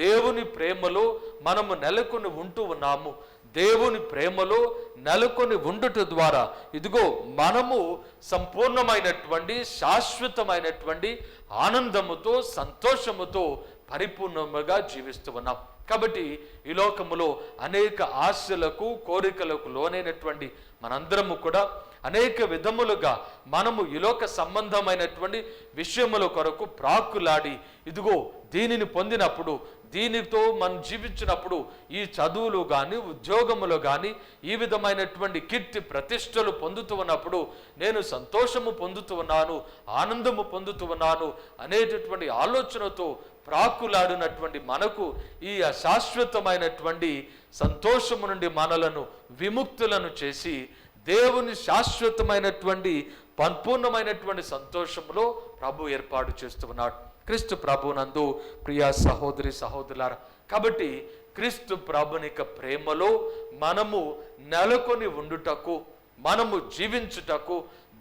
దేవుని ప్రేమలో మనము నెలకొని ఉంటూ ఉన్నాము. దేవుని ప్రేమలో నెలకొని ఉండుట ద్వారా ఇదిగో మనము సంపూర్ణమైనటువంటి, శాశ్వతమైనటువంటి ఆనందముతో, సంతోషముతో పరిపూర్ణముగా జీవిస్తూ ఉన్నాం. కాబట్టి ఈ లోకములో అనేక ఆశలకు కోరికలకు లోనైనటువంటి మనందరము కూడా అనేక విధములుగా మనము ఈ లోక సంబంధమైనటువంటి విషయముల కొరకు ప్రాకులాడి ఇదిగో దీనిని పొందినప్పుడు, దీనితో మనం జీవించినప్పుడు ఈ చదువులు కానీ ఉద్యోగములు కానీ ఈ విధమైనటువంటి కీర్తి ప్రతిష్టలు పొందుతూ ఉన్నప్పుడు నేను సంతోషము పొందుతూ ఉన్నాను, ఆనందము పొందుతూ ఉన్నాను అనేటటువంటి ఆలోచనతో ప్రాకులాడినటువంటి మనకు ఈ అశాశ్వతమైనటువంటి సంతోషము నుండి మనలను విముక్తులను చేసి దేవుని శాశ్వతమైనటువంటి పరిపూర్ణమైనటువంటి సంతోషంలో ప్రభు ఏర్పాటు చేస్తున్నాడు. క్రీస్తు ప్రభునందు ప్రియ సహోదరి సహోదరులారా, కాబట్టి క్రీస్తు ప్రభునిక ప్రేమలో మనము నెలకొని ఉండుటకు, మనము జీవించుటకు,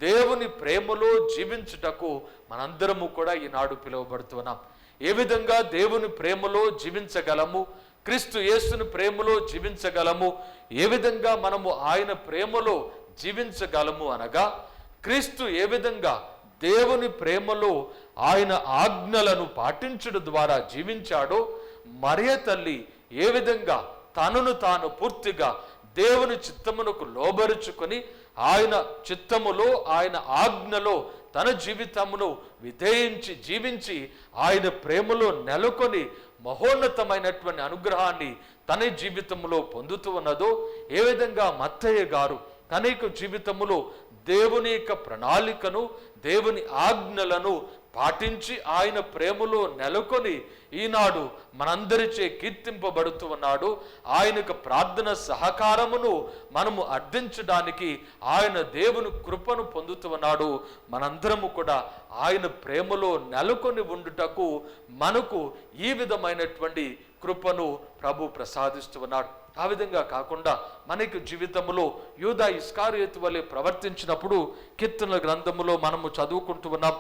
దేవుని ప్రేమలో జీవించుటకు మనందరము కూడా ఈనాడు పిలువబడుతున్నాం. ఏ విధంగా దేవుని ప్రేమలో జీవించగలము, క్రీస్తు యేసుని ప్రేమలో జీవించగలము, ఏ విధంగా మనము ఆయన ప్రేమలో జీవించగలము అనగా, క్రీస్తు ఏ విధంగా దేవుని ప్రేమలో ఆయన ఆజ్ఞలను పాటించడం ద్వారా జీవించాడో, మరియ తల్లి ఏ విధంగా తనను తాను పూర్తిగా దేవుని చిత్తమునకు లోబరుచుకొని ఆయన చిత్తములో, ఆయన ఆజ్ఞలో తన జీవితమును విధేయించి జీవించి ఆయన ప్రేమలో నెలకొని మహోన్నతమైనటువంటి అనుగ్రహాన్ని తన జీవితంలో పొందుతూ ఉన్నదో, ఏ విధంగా మత్తయ్య గారు తన యొక్క జీవితములో దేవుని యొక్క ప్రణాళికను, దేవుని ఆజ్ఞలను పాటించి ఆయన ప్రేమలో నెలకొని ఈనాడు మనందరిచే కీర్తింపబడుతూ ఉన్నాడు. ఆయనకు ప్రార్థన సహకారమును మనము అర్థించడానికి ఆయన దేవుని కృపను పొందుతూ ఉన్నాడు. మనందరము కూడా ఆయన ప్రేమలో నెలకొని ఉండుటకు మనకు ఈ విధమైనటువంటి కృపను ప్రభు ప్రసాదిస్తూ ఉన్నాడు. ఆ విధంగా కాకుండా మనకి జీవితంలో యూదా ఇస్కారియోతు వలె ప్రవర్తించినప్పుడు కీర్తనల గ్రంథములో మనము చదువుకుంటూ ఉన్నాం.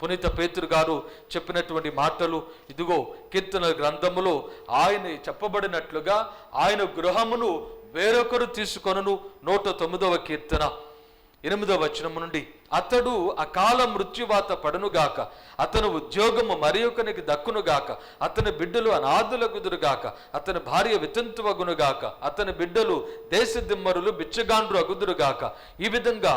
పునీత పేతురు గారు చెప్పినటువంటి మాటలు ఇదిగో కీర్తనల గ్రంథములో ఆయన చెప్పబడినట్లుగా ఆయన గృహమును వేరొకరు తీసుకొనును. 109వ కీర్తన 8వ వచనము నుండి, అతడు అకాల మృత్యువాత పడునుగాక, అతను ఉద్యోగము మరి ఒకనికి దక్కునుగాక, అతని బిడ్డలు అనాథులగుదురుగాక, అతని భార్య వితంతువగునుగాక, అతని బిడ్డలు దేశదిమ్మరులు బిచ్చగాండ్రు అగుదురుగాక. ఈ విధంగా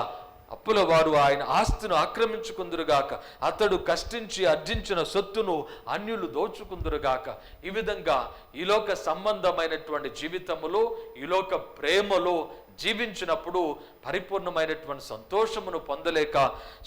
అప్పుల వారు ఆయన ఆస్తిని ఆక్రమించుకుందురుగాక, అతడు కష్టించి అర్జించిన సొత్తును అన్యులు దోచుకుందురుగాక. ఈ విధంగా ఈలోక సంబంధమైనటువంటి జీవితములో, ఈలోక ప్రేమలో జీవించినప్పుడు పరిపూర్ణమైనటువంటి సంతోషమును పొందలేక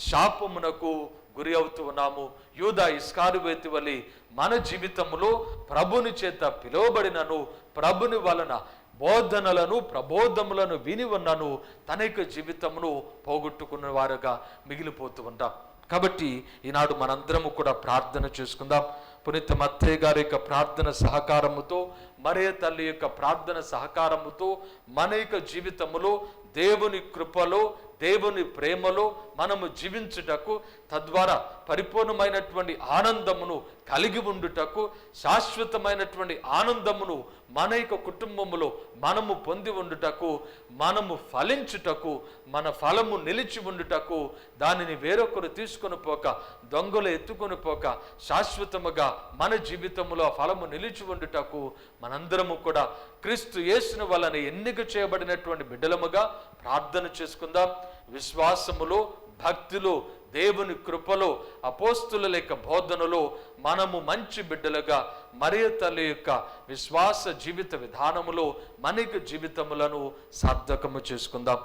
శాపమునకు గురి అవుతూ ఉన్నాము. యూదా ఇస్కారియోతు వలె మన జీవితములో ప్రభుని చేత పిలువబడినను, ప్రభుని వలన బోధనలను ప్రబోధములను విని ఉన్నను తన యొక్క జీవితమును పోగొట్టుకున్న వారుగా మిగిలిపోతూ ఉంటాం. కాబట్టి ఈనాడు మనందరము కూడా ప్రార్థన చేసుకుందాం. పునీత మత్తయ్య గారి యొక్క ప్రార్థన సహకారముతో, మరియ తల్లి యొక్క ప్రార్థన సహకారముతో మన యొక్క జీవితములో దేవుని కృపలో, దేవుని ప్రేమలో మనము జీవించుటకు, తద్వారా పరిపూర్ణమైనటువంటి ఆనందమును కలిగి ఉండుటకు, శాశ్వతమైనటువంటి ఆనందమును మన యొక్క కుటుంబములో మనము పొంది ఉండుటకు, మనము ఫలించుటకు, మన ఫలము నిలిచి ఉండుటకు, దానిని వేరొకరు తీసుకొని పోక, దొంగలు ఎత్తుకొని పోక, శాశ్వతముగా మన జీవితంలో ఫలము నిలిచి ఉండుటకు మనందరము కూడా క్రీస్తు యేసుని వలన ఎన్నిక చేయబడినటువంటి బిడ్డలముగా ప్రార్థన చేసుకుందాం. విశ్వాసములో, భక్తిలో, దేవుని కృపలో, అపోస్తుల యొక్క బోధనలో మనము మంచి బిడ్డలుగా మరియ తల్లి యొక్క విశ్వాస జీవిత విధానములో మనకి జీవితములను సార్థకము చేసుకుందాం.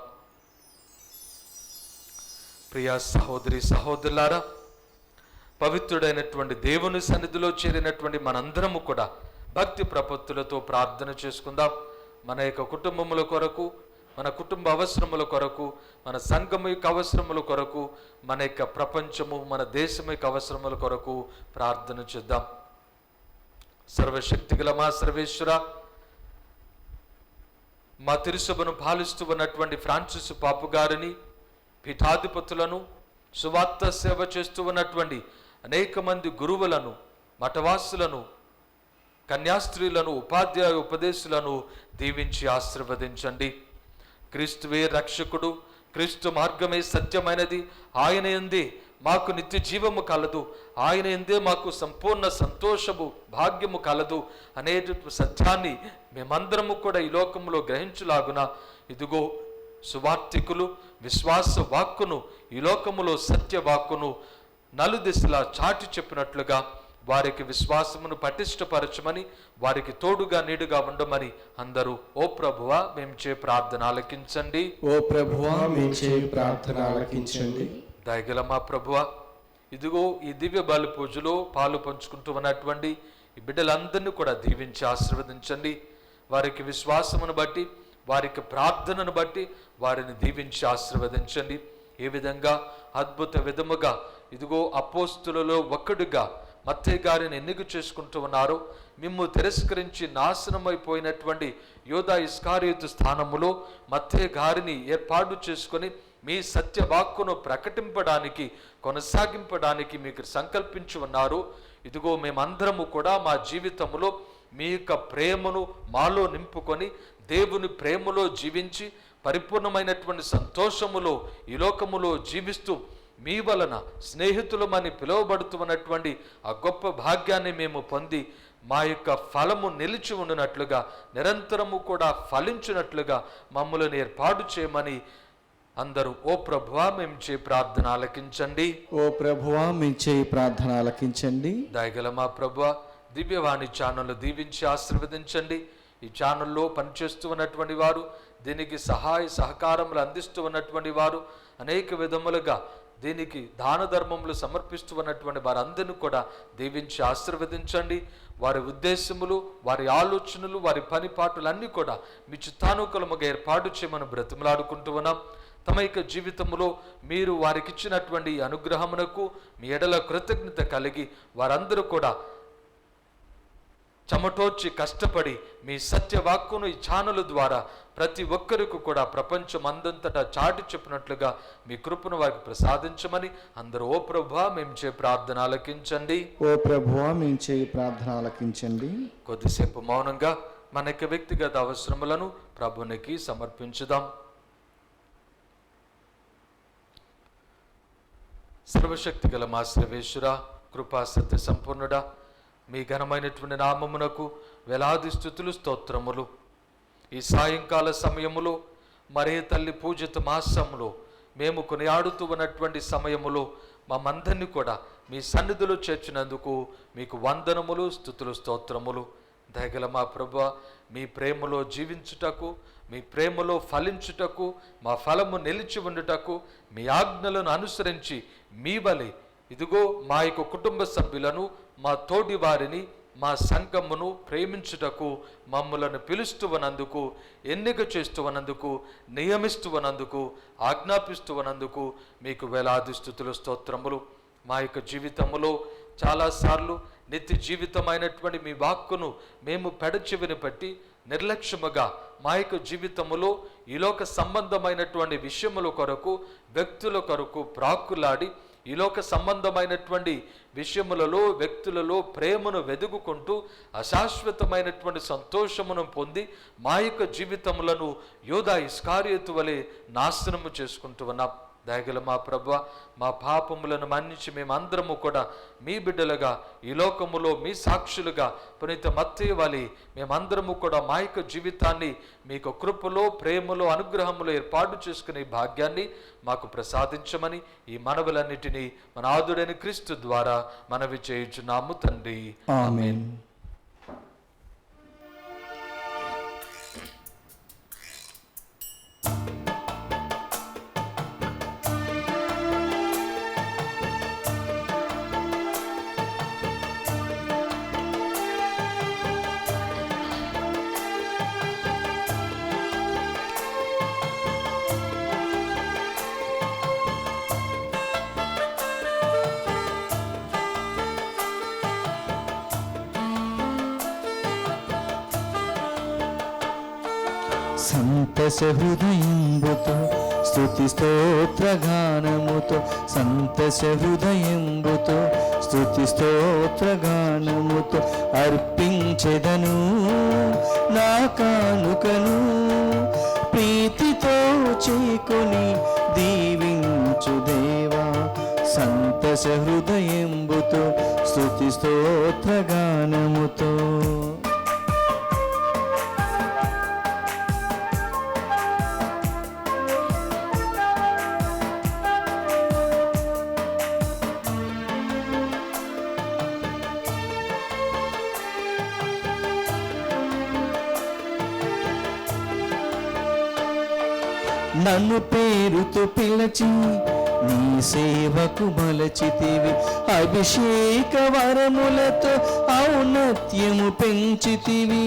ప్రియ సహోదరి సహోదరులారా, పవిత్రుడైనటువంటి దేవుని సన్నిధిలో చేరినటువంటి మనందరము కూడా భక్తి ప్రపత్తులతో ప్రార్థన చేసుకుందాం. మన యొక్క కుటుంబముల కొరకు, మన కుటుంబ అవసరముల కొరకు, మన సంఘము యొక్క అవసరముల కొరకు, మన యొక్క ప్రపంచము, మన దేశం యొక్క అవసరముల కొరకు ప్రార్థన చేద్దాం. సర్వశక్తిగల మా సర్వేశ్వర, మా తిరుసభను పాలిస్తూ ఉన్నటువంటి ఫ్రాన్సిస్ పాపు గారిని, పీఠాధిపతులను, సువార్త సేవ చేస్తూ ఉన్నటువంటి అనేక మంది గురువులను, మఠవాసులను, కన్యాస్త్రీలను, ఉపాధ్యాయ ఉపదేశులను దీవించి ఆశీర్వదించండి. క్రీస్తువే రక్షకుడు, క్రీస్తు మార్గమే సత్యమైనది, ఆయన యందే మాకు నిత్య జీవము కలదు, ఆయన యందే మాకు సంపూర్ణ సంతోషము భాగ్యము కలదు అనే సత్యాన్ని మేమందరము కూడా ఈ లోకంలో గ్రహించులాగున ఇదిగో సువార్తికులు విశ్వాస వాక్కును, ఈ లోకములో సత్య వాక్కును నలుదిశలా చాటి చెప్పినట్లుగా వారికి విశ్వాసమును పటిష్టపరచమని, వారికి తోడుగా నీడుగా ఉండమని అందరూ ఓ ప్రభువా మేము చే ప్రార్థన ఆలకించండి. ఓ ప్రభువా మేము చే ప్రార్థన ఆలకించండి. దయగల మా ప్రభువా, ఇదిగో ఈ దివ్య బలి పూజలో పాలు పంచుకుంటూ ఉన్నటువంటి ఈ బిడ్డలందరినీ కూడా దీవించి ఆశీర్వదించండి. వారికి విశ్వాసమును బట్టి, వారికి ప్రార్థనను బట్టి వారిని దీవించి ఆశీర్వదించండి. ఏ విధంగా అద్భుత విధముగా ఇదిగో అపోస్తులలో ఒక్కడుగా మత్తయి గారిని ఎన్నిక చేసుకుంటూ ఉన్నారో, మిమ్ము తిరస్కరించి నాశనమైపోయినటువంటి యోధా ఇస్కారియోతు స్థానములో మత్తయి గారిని ఏర్పాటు చేసుకొని మీ సత్యవాక్కును ప్రకటింపడానికి, కొనసాగింపడానికి మీకు సంకల్పించి ఉన్నారు. ఇదిగో మేమందరము కూడా మా జీవితంలో మీ యొక్క ప్రేమను మాలో నింపుకొని దేవుని ప్రేమలో జీవించి పరిపూర్ణమైనటువంటి సంతోషములో ఈ లోకములో జీవిస్తూ మీ వలన స్నేహితులమని పిలువబడుతున్నటువంటి ఆ గొప్ప భాగ్యాన్ని మేము పొంది మా యొక్క ఫలము నిలిచి ఉండినట్లుగా, నిరంతరము కూడా ఫలించినట్లుగా మమ్మల్ని ఏర్పాటు చేయమని అందరూ ఓ ప్రభువా మేము చే ప్రార్థన ఆలకించండి. ఓ ప్రభువా మేము చే ప్రార్థన ఆలకించండి. దయగల మా ప్రభువా, దివ్యవాణి ఛానల్ దీవించి ఆశీర్వదించండి. ఈ ఛానల్లో పనిచేస్తూ ఉన్నటువంటి వారు, దీనికి సహాయ సహకారములు అందిస్తూ ఉన్నటువంటి వారు, అనేక విధములుగా దీనికి దాన ధర్మములు సమర్పిస్తూ ఉన్నటువంటి వారందరినీ కూడా దీవించి ఆశీర్వదించండి. వారి ఉద్దేశములు, వారి ఆలోచనలు, వారి పనిపాటులన్నీ కూడా మీ చిత్తానుకూలముగా ఏర్పాటు చేయమని బ్రతిమలాడుకుంటూ ఉన్నాం. తమ యొక్క జీవితంలో మీరు వారికి ఇచ్చినటువంటి అనుగ్రహమునకు మీ ఎడల కృతజ్ఞత కలిగి వారందరూ కూడా చెమటోర్చి కష్టపడి మీ సత్యవాక్కును ఈ ఛానల్ ద్వారా ప్రతి ఒక్కరికి కూడా ప్రపంచం అందంతటా చాటి చెప్పినట్లుగా మీ కృపను వారికి ప్రసాదించమని అందరూ ఓ ప్రభువా మేము చే ప్రార్థన ఆలకించండి. ఓ ప్రభువా మేము చే ప్రార్థన ఆలకించండి. కొద్దిసేపు మౌనంగా మన యొక్క వ్యక్తిగత అవసరములను ప్రభునికి సమర్పించుదాం. సర్వశక్తి గల మా సర్వేశ్వర, కృపా సత్య సంపూర్ణుడా, మీ ఘనమైనటువంటి నామమునకు వేలాది స్తుతులు స్తోత్రములు. ఈ సాయంకాల సమయములో మరే తల్లి పూజిత మాసములో మేము కొనియాడుతూ ఉన్నటువంటి సమయములో మమ్మందరినీ కూడా మీ సన్నిధిలో చేర్చినందుకు మీకు వందనములు, స్తుతులు, స్తోత్రములు. దయగల మా ప్రభువా, మీ ప్రేమలో జీవించుటకు, మీ ప్రేమలో ఫలించుటకు, మా ఫలము నిలిచి ఉండుటకు, మీ ఆజ్ఞలను అనుసరించి మీ వలె ఇదిగో మా యొక్క కుటుంబ సభ్యులను, మా తోటి వారిని, మా సంఘమును ప్రేమించుటకు మమ్మలను పిలుస్తువనందుకు, ఎన్నిక చేస్తువనందుకు, నియమిస్తువనందుకు, ఆజ్ఞాపిస్తువనందుకు మీకు వేలాది స్తుతులు స్తోత్రములు. మా యొక్క జీవితములో చాలాసార్లు నిత్య జీవితమైనటువంటి మీ వాక్కును మేము పెడచెవిని పట్టి నిర్లక్ష్యముగా మా యొక్క జీవితములో ఈలోక సంబంధమైనటువంటి విషయముల కొరకు, వ్యక్తుల కొరకు ప్రాకులాడి ఈలోక సంబంధమైనటువంటి విషయములలో, వ్యక్తులలో ప్రేమను వెదుగుకుంటూ అశాశ్వతమైనటువంటి సంతోషమును పొంది మా యొక్క జీవితములను యోధా ఇస్కారియోతు వలె నాశనము చేసుకుంటూ ఉన్నాం. దయగల మా ప్రభువా, మా పాపములను మన్నించి మేమందరము కూడా మీ బిడ్డలుగా ఈ లోకములో మీ సాక్షులుగా పునీత మత్తయి వలె మేమందరము కూడా మా యొక్క జీవితాన్ని మీకు కృపలో, ప్రేమలో, అనుగ్రహములో ఏర్పాటు చేసుకునే భాగ్యాన్ని మాకు ప్రసాదించమని ఈ మనవులన్నిటినీ మన ఆదుడైన క్రీస్తు ద్వారా మనవి చేయుచున్నాము తండ్రి. ఆమేన్. సంతస హృదయంబుతో స్తుతి స్తోత్ర గానముతో, సంతస హృదయంబుతో స్తుతి స్తోత్ర గానముతో అర్పించెదను నా కానుకను, ప్రీతితో చేకొని దీవించు దేవా సంతస హృదయంబుతో స్తుతి స్తోత్రగానముతో. నన్ను పేరుతో పిలచి నీ సేవకు మలచితివి, అభిషేక వరములతో ఔన్నత్యము పెంచితివి.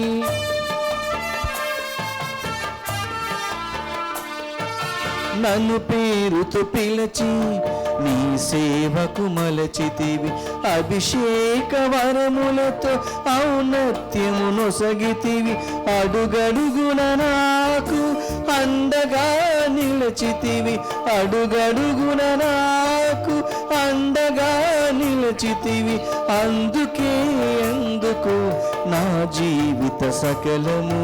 నన్ను పేరుతో పిలచి నీ సేవకు మలచితివి, అభిషేక వరములతో ఔన్నత్యము నొసగితివి. అడుగడుగున నాకు అండగా నిలచితివి, అడుగడుగున నాకు అండగా నిలచితివి. అందుకు నా జీవిత సకలము,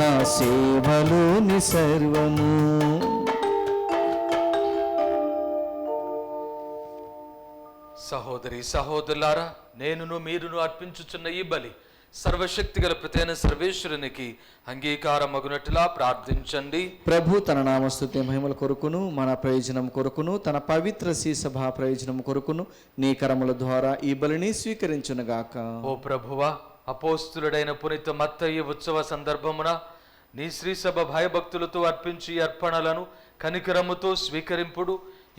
నా సేవలోని సర్వము. సహోదరి సహోదరులారా, నేనును మీరును అర్పించుచున్న ఈ బలి సర్వశక్తిగల ప్రతైన సర్వేశ్వరునికి అంగీకారమగునట్లుగా ప్రార్థించండి. ప్రభు తన నామస్తుతి మహిమల కొరకును మన ప్రయోజనం కొరకును తన పవిత్ర సభా ప్రయోజనం కొరకును నీ కరముల ద్వారా ఈ బలిని స్వీకరించునుగాక. ఓ ప్రభువా, అపోస్తులుడైన పునీత మత్తయి ఉత్సవ సందర్భమున నీ శ్రీసభ భయభక్తులతో అర్పించి అర్పణలను కనికరముతో స్వీకరింపుడు.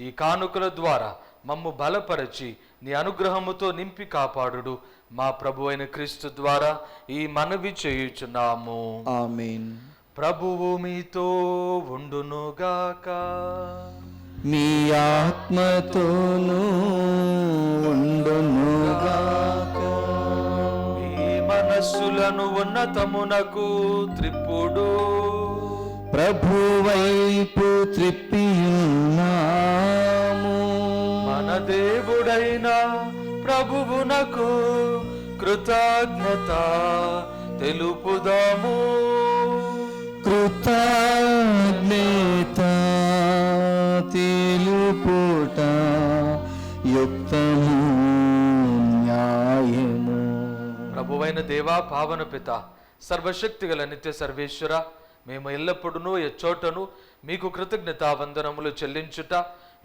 ఈ కానుకల ద్వారా మమ్ము బలపరచి నీ అనుగ్రహముతో నింపి కాపాడుడు. మా ప్రభు అయిన క్రీస్తు ద్వారా ఈ మనవి చేయుచున్నాము. ఆమేన్. ప్రభువు మీతో ఉండునుగాక, మీ ఆత్మతోనూ ఉండునుగాక. మీ మనస్సులను ఉన్నతమునకు త్రిప్పుడు. ప్రభు వైపు త్రిప్పియున్నాము. మన దేవుడైన ప్రభువునకు కృతజ్ఞత తెలుపుదాము. కృతజ్ఞత తెలుపుట యుక్తము న్యాయము. ప్రభువైన దేవా, పావన పిత, సర్వశక్తిగల నిత్య సర్వేశ్వర, మేము ఎల్లప్పుడూ ఎచ్చోటను మీకు కృతజ్ఞతా వందనములు చెల్లించుట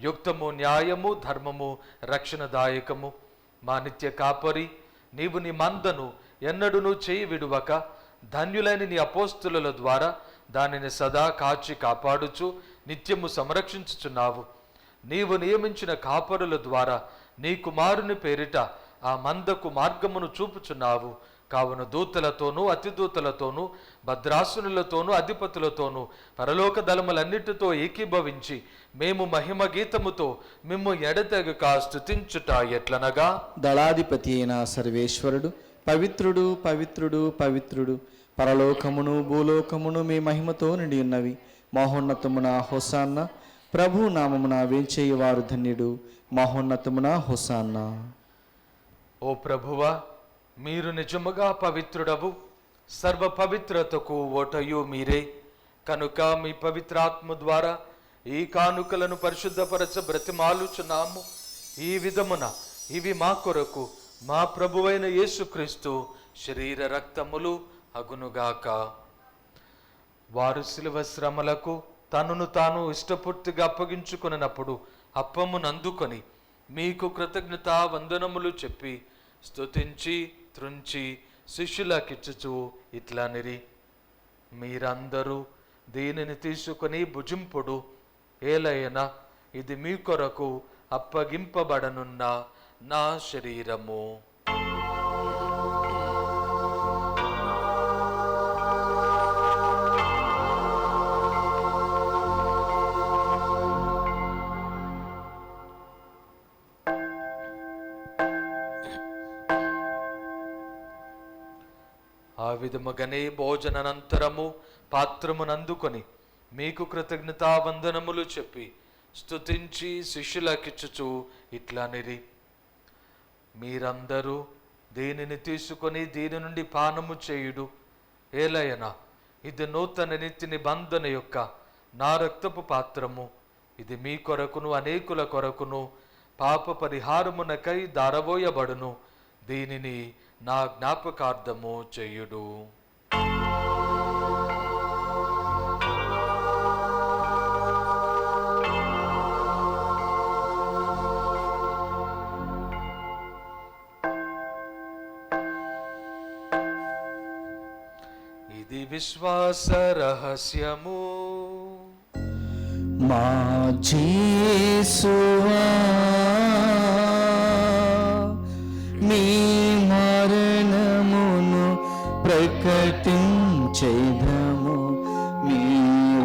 యుక్తము, న్యాయము, ధర్మము, రక్షణదాయకము. మా నిత్య కాపరి నీవు నీ మందను ఎన్నడూనూ చేయి విడువక ధన్యులైన నీ అపోస్తుల ద్వారా దానిని సదా కాచి కాపాడుచు నిత్యము సంరక్షించుచున్నావు. నీవు నియమించిన కాపరుల ద్వారా నీ కుమారుని పేరిట ఆ మందకు మార్గమును చూపుచున్నావు. కావున దూతలతోనూ అతిదూతలతోనూ భద్రాసునులతోనూ అధిపతులతోనూ పరలోక దళములన్నిటితో ఏకీభవించి మేము మహిమ గీతముతో మిమ్ము ఎడతెగక స్తుతించుట ఎట్లనగా, దళాధిపతి అయిన సర్వేశ్వరుడు పవిత్రుడు పవిత్రుడు పవిత్రుడు, పరలోకమును భూలోకమును మీ మహిమతో నిండి ఉన్నవి. మహోన్నతమున హోసాన్న, ప్రభు నామమున వేంచేయవారు ధన్యుడు. మహోన్నతమున హోసాన్న. ఓ ప్రభువా, మీరు నిజముగా పవిత్రుడవు, సర్వ పవిత్రతకు ఓటయు మీరే. కనుక మీ పవిత్రాత్మ ద్వారా ఈ కానుకలను పరిశుద్ధపరచ బ్రతిమాలుచున్నాము. ఈ విధమున ఇవి మా కొరకు మా ప్రభువైన యేసుక్రీస్తు శరీర రక్తములు అగునుగాక. వారు శిలువ శ్రమలకు తనను తాను ఇష్టపూర్తిగా అప్పగించుకున్నప్పుడు అప్పమునందుకొని మీకు కృతజ్ఞతా వందనములు చెప్పి స్తుతించి త్రుంచి శిష్యులకిచ్చుచు ఇట్లనిరి, మీరందరూ దీనిని తీసుకొని భుజింపుడు. ఏలైనా ఇది మీ కొరకు అప్పగింపబడనున్న నా శరీరము. ఆ విధముగానే భోజనానంతరము పాత్రమునందుకొని మీకు కృతజ్ఞతా వందనములు చెప్పి స్తుతించి శిష్యులకిచ్చుచు ఇట్లనిరి, మీరందరూ దీనిని తీసుకొని దీని నుండి పానము చేయుడు. ఏలయనా ఇది నూతన నిత్య నిబంధన యొక్క నా రక్తపు పాత్రము. ఇది మీ కొరకును అనేకుల కొరకును పాప పరిహారమునకై దారబోయబడును. దీనిని నా జ్ఞాపకార్థము చేయుడు. ఇది విశ్వాస రహస్యము. మా యేసువా మీ మరణమును ప్రకటించెదము, మీ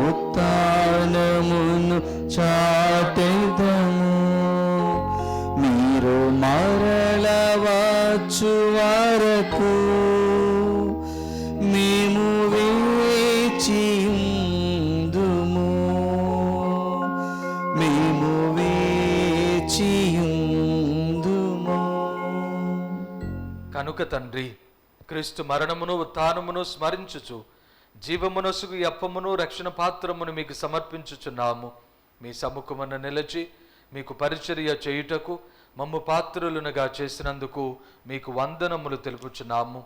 ఉత్థానమును చాటెదము. మీరు మరల వచ్చు వరకు మేము వేచియుందుము, మేము వేచియుందుము. కనుక తండ్రి, క్రీస్తు మరణమును ఉత్థానమును స్మరించుచు జీవమునసుగు అప్పమును రక్షణ పాత్రమును మీకు సమర్పించుచున్నాము. మీ సముఖమున నిలిచి మీకు పరిచర్య చేయుటకు మమ్ము పాత్రులనుగా చేసినందుకు మీకు వందనములు తెలుపుచున్నాము.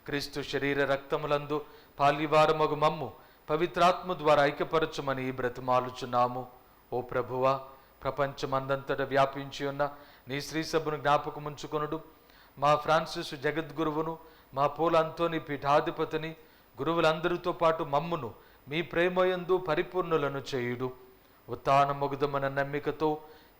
క్రీస్తు శరీర రక్తములందు పాలివారమగు మమ్ము పవిత్రాత్మ ద్వారా ఐక్యపరచుమని బ్రతిమాలుచున్నాము. ఓ ప్రభువా, ప్రపంచమందంతటా వ్యాపించి ఉన్న నీ శ్రీ సభను జ్ఞాపకముంచుకొనుడు. మా ఫ్రాన్సిస్ జగద్గురువును, మా పోల అంతోని పీఠాధిపతిని, గురువులందరితో పాటు మమ్మును మీ ప్రేమయందు పరిపూర్ణులను చేయుడు. ఉత్థానమగుదమన నమ్మికతో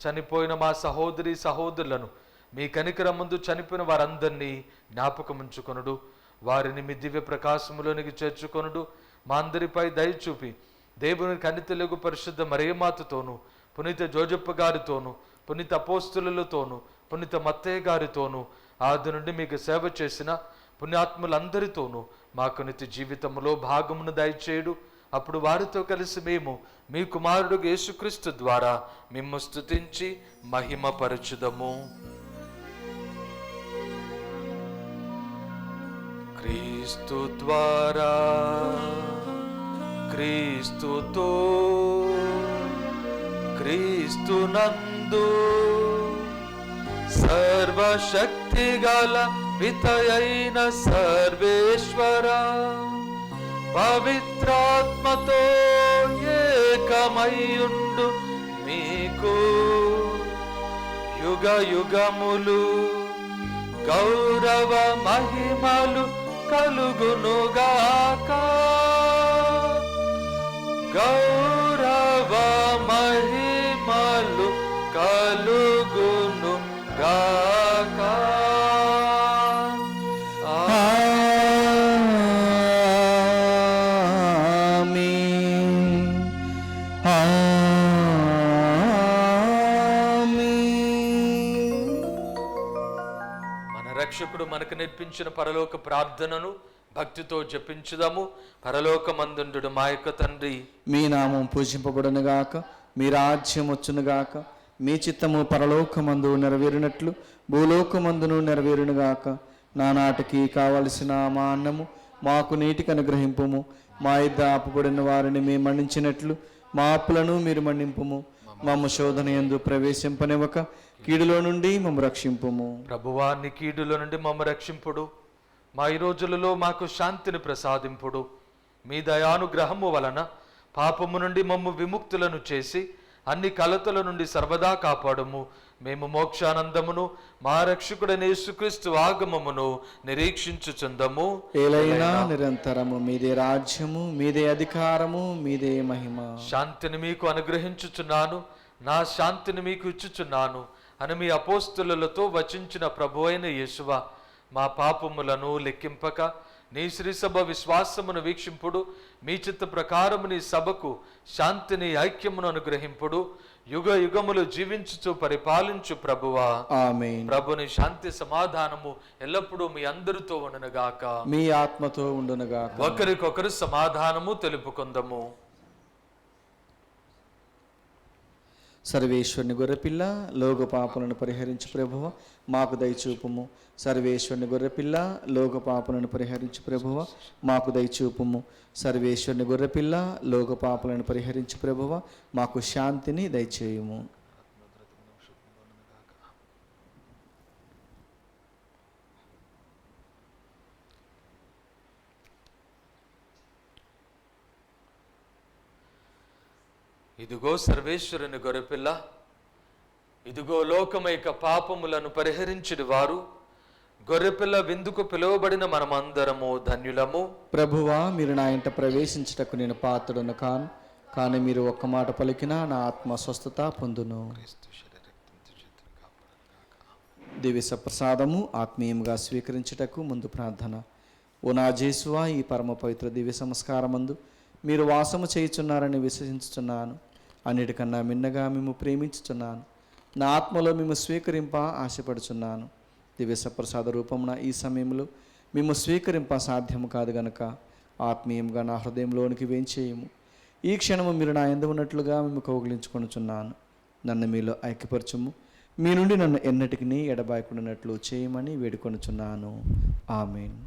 చనిపోయిన మా సహోదరి సహోదరులను, మీ కనికరమందు చనిపోయిన వారందరినీ జ్ఞాపకముంచుకొనుడు. వారిని మీ దివ్య ప్రకాశములోనికి చేర్చుకొనుడు. మా అందరిపై దయ చూపి దేవుని కనితెలుగు పరిశుద్ధ మరియమాతతోను, పునీత జోజప్ప గారితోను, పునీత అపోస్తులతోను, పునీత మత్తయ్య గారితోను, ఆది నుండి మీకు సేవ చేసిన పుణ్యాత్ములందరితోనూ మాకు నిత్య జీవితంలో భాగమును దయచేయుడు. అప్పుడు వారితో కలిసి మేము మీ కుమారుడు యేసుక్రీస్తు ద్వారా మిమ్ము స్తుతించి మహిమపరచుదము. క్రీస్తు ద్వారా, క్రీస్తుతో, క్రీస్తునందు సర్వశక్తిగల పితయైన సర్వేశ్వర పవిత్రాత్మతో ఏకమయ్యుండు మీకు యుగ యుగములు గౌరవ మహిమలు కలుగునుగాక. గౌరవ మహిమలు కలుగునుగాక. రక్షకుడు మనకు నేర్పించిన పరలోక ప్రార్థనను భక్తితో జపించుదాము. పరలోకమందుండు మా యొక్క తండ్రి, మీ నామం పూజింపబడునుగాక, మీ రాజ్యం వచ్చునుగాక, మీ చిత్తము పరలోకమందు నెరవేరినట్లు భూలోకమందును నెరవేరునుగాక. నానాటికి కావలసిన మా అన్నము మాకు నీటికి అనుగ్రహింపుము. మా ఇద్ద అప్పుబడిన వారిని మేము మన్నించినట్లు మా అప్పులను మీరు మన్నింపుము. మమ్మ శోధన యందు ప్రవేశింపనివ్వక కీడులో నుండి మమ్మ రక్షింపుము. ప్రభువా, నీ కీడులో నుండి మమ్మ రక్షింపుడు. మా ఈ రోజులలో మాకు శాంతిని ప్రసాదింపుడు. మీ దయానుగ్రహము వలన పాపము నుండి మమ్ము విముక్తులను చేసి అన్ని కలతల నుండి సర్వదా కాపాడుము. మేము మోక్షానందమును మా రక్షకుడైన యేసుక్రీస్తు ఆగమమును నిరీక్షించుచుందము. ఏలైనా నిరంతరము మీదే రాజ్యము, మీదే అధికారము, మీదే మహిమ. శాంతిని మీకు అనుగ్రహించుచున్నాను, నా శాంతిని మీకు ఇచ్చుచున్నాను అని మీ అపోస్తులతో వచించిన ప్రభువైన యేసువా, మా పాపములను లెక్కింపక నీ శ్రీ సభ విశ్వాసమును వీక్షింపుడు. మీ చిత్త ప్రకారము నీ సభకు శాంతిని ఐక్యమును అనుగ్రహింపుడు. యుగ యుగములు జీవించుచు పరిపాలించు ప్రభువా. ఆమేన్. ప్రభుని శాంతి సమాధానము ఎల్లప్పుడూ మీ అందరితో ఉండునుగాక, మీ ఆత్మతో ఉండునుగాక. ఒకరికొకరు సమాధానము తెలుపుకుందము. సర్వేశ్వరుని గొర్రెపిల్ల లోక పాపలను పరిహరించు ప్రభువ మాకు దయచూపుము. సర్వేశ్వరుని గొర్రెపిల్ల లోక పాపలను పరిహరించు ప్రభువ మాకు దయచూపుము. సర్వేశ్వరుని గొర్రెపిల్ల లోక పాపలను పరిహరించు ప్రభువ మాకు శాంతిని దయచేయుము. ఇదిగో సర్వేశ్వరుని గొర్రెపిల్ల, ఇదిగో లోకమైక పాపములను పరిహరించిన వారు, గొర్రెపిల్ల విందుకు పిలువబడిన మనమందరము ధన్యులము. ప్రభువా, మీరు నా ఇంట ప్రవేశించుటకు నేను పాత్రుడను కాను, కానీ మీరు ఒక్క మాట పలికినా నా ఆత్మ స్వస్థత పొందును. దివ్య ప్రసాదము ఆత్మీయంగా స్వీకరించుటకు ముందు ప్రార్థన. ఓ నా జేసువా, ఈ పరమ పవిత్ర దివ్య సంస్కారమందు మీరు వాసము చేయుచున్నారని విశ్వసించుచున్నాను. అన్నిటికన్నా మిన్నగా మేము ప్రేమించుచున్నాను. నా ఆత్మలో మేము స్వీకరింప ఆశపడుచున్నాను. దివ్య ప్రసాద రూపమున ఈ సమయంలో మేము స్వీకరింప సాధ్యము కాదు గనుక ఆత్మీయంగా నా హృదయంలోనికి వేంచేయము. ఈ క్షణము మీరు నా యందు ఉన్నట్లుగా మేము కౌగిలించుకొనుచున్నాను. నన్ను మీలో ఐక్యపరచుము. మీ నుండి నన్ను ఎన్నటికీ ఎడబాయకుండానట్లు చేయమని వేడుకొనుచున్నాను. ఆమేన్.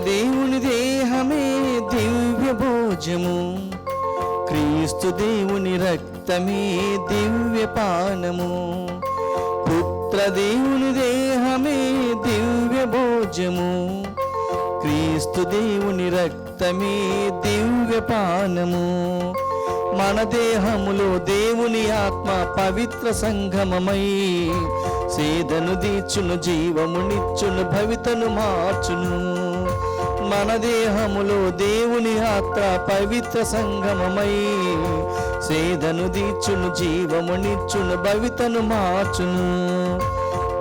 దేవుని దేహమే దివ్య భోజము, క్రీస్తు దేవుని రక్తమే దివ్య పానము. పుత్ర దేవుని దేహమే దివ్య భోజము, క్రీస్తు దేవుని రక్తమే దివ్య పానము. మన దేహములో దేవుని ఆత్మ పవిత్ర సంగమమై సేదను దీచును, జీవమునిచ్చును, భవితను మార్చును. మన దేహములో దేవుని ఆత్మ పవిత్ర సంగమమై సేదను దీచును, జీవమునిచ్చును, భవితను మార్చును.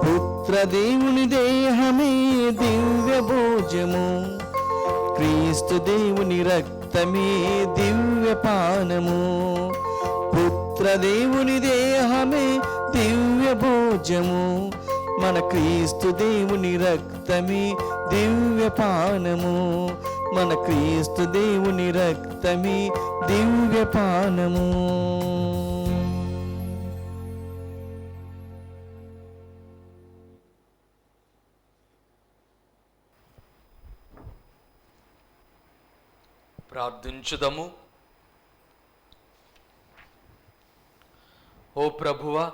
పుత్ర దేవుని దేహమే దివ్య భోజము, క్రీస్తు దేవుని రక్తమే దివ్య పానము. పుత్ర దేవుని దేహమే దివ్య భోజము, మన క్రీస్తు దేవుని రక్తమే దివ్య పానము. మన క్రీస్తు దేవుని రక్తమే దివ్య పానము. ప్రార్థించుదము. ఓ ప్రభువా,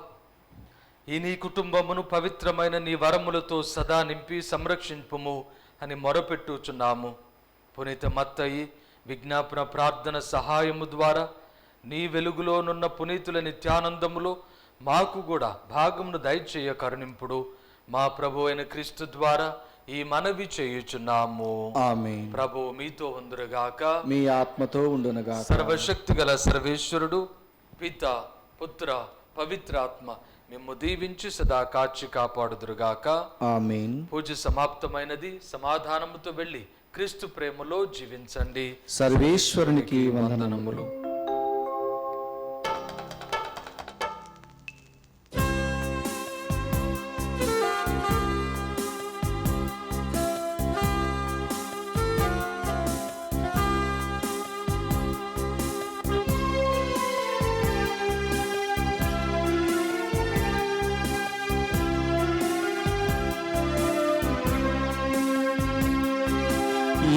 ఈ నీ కుటుంబమును పవిత్రమైన నీ వరములతో సదా నింపి సంరక్షింపుము అని మొరపెట్టుచున్నాము. పునీత మత్తయి విజ్ఞాపన ప్రార్థన సహాయము ద్వారా నీ వెలుగులోనున్న పునీతుల నిత్యానందములో మాకు కూడా భాగమును దయచేయ కరుణింపుడు. మా ప్రభు అయిన క్రీస్తు ద్వారా ఈ మనవి చేయుచున్నాము. ఆమేన్. ప్రభు మీతో ఉందురుగాక, మీ ఆత్మతో ఉండునుగాక. సర్వశక్తి గల సర్వేశ్వరుడు పిత పుత్ర పవిత్రాత్మ మిమ్ము దీవించి సదా కాచి కాపాడుదురుగాక. ఆమేన్. పూజ సమాప్తమైనది. సమాధానముతో వెళ్ళి క్రీస్తు ప్రేమలో జీవించండి. సర్వేశ్వరునికి వందనములు.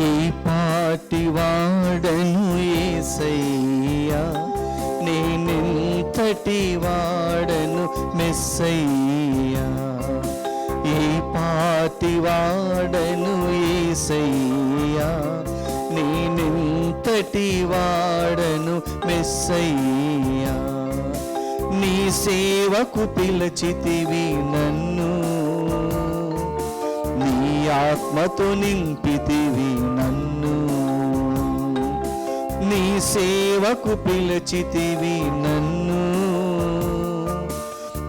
ఏ పాటి వాడను యేసయ్యా, నేనెంతటి వాడను మెస్సయ్యా. ఏ పాటి వాడను యేసయ్యా, నేనెంతటి వాడను మెస్సయ్యా. నీ సేవకు పిలచితివి నన్ను, నీ ఆత్మతో నింపితివి నన్ను. నీ సేవకు పిలచితివి నన్ను,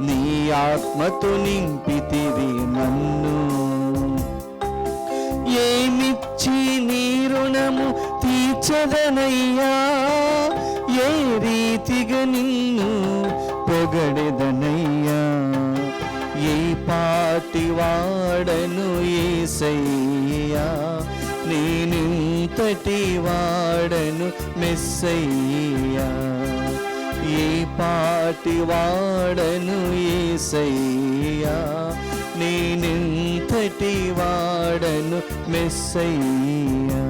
నీ ఆత్మతో నింపితివి నన్ను. ఏమిచ్చి నీ రుణము తీర్చదనయ్యా, ఏ రీతిగా నిన్ను పొగడెదనయ్యా. ఏ పాటి వాడను యేసయ్యా, నేనింతటి వాడను మెస్సయ్యా. ఏ పాటి వాడను యేసయ్యా, నేనింతటి వాడను మెస్సయ్యా.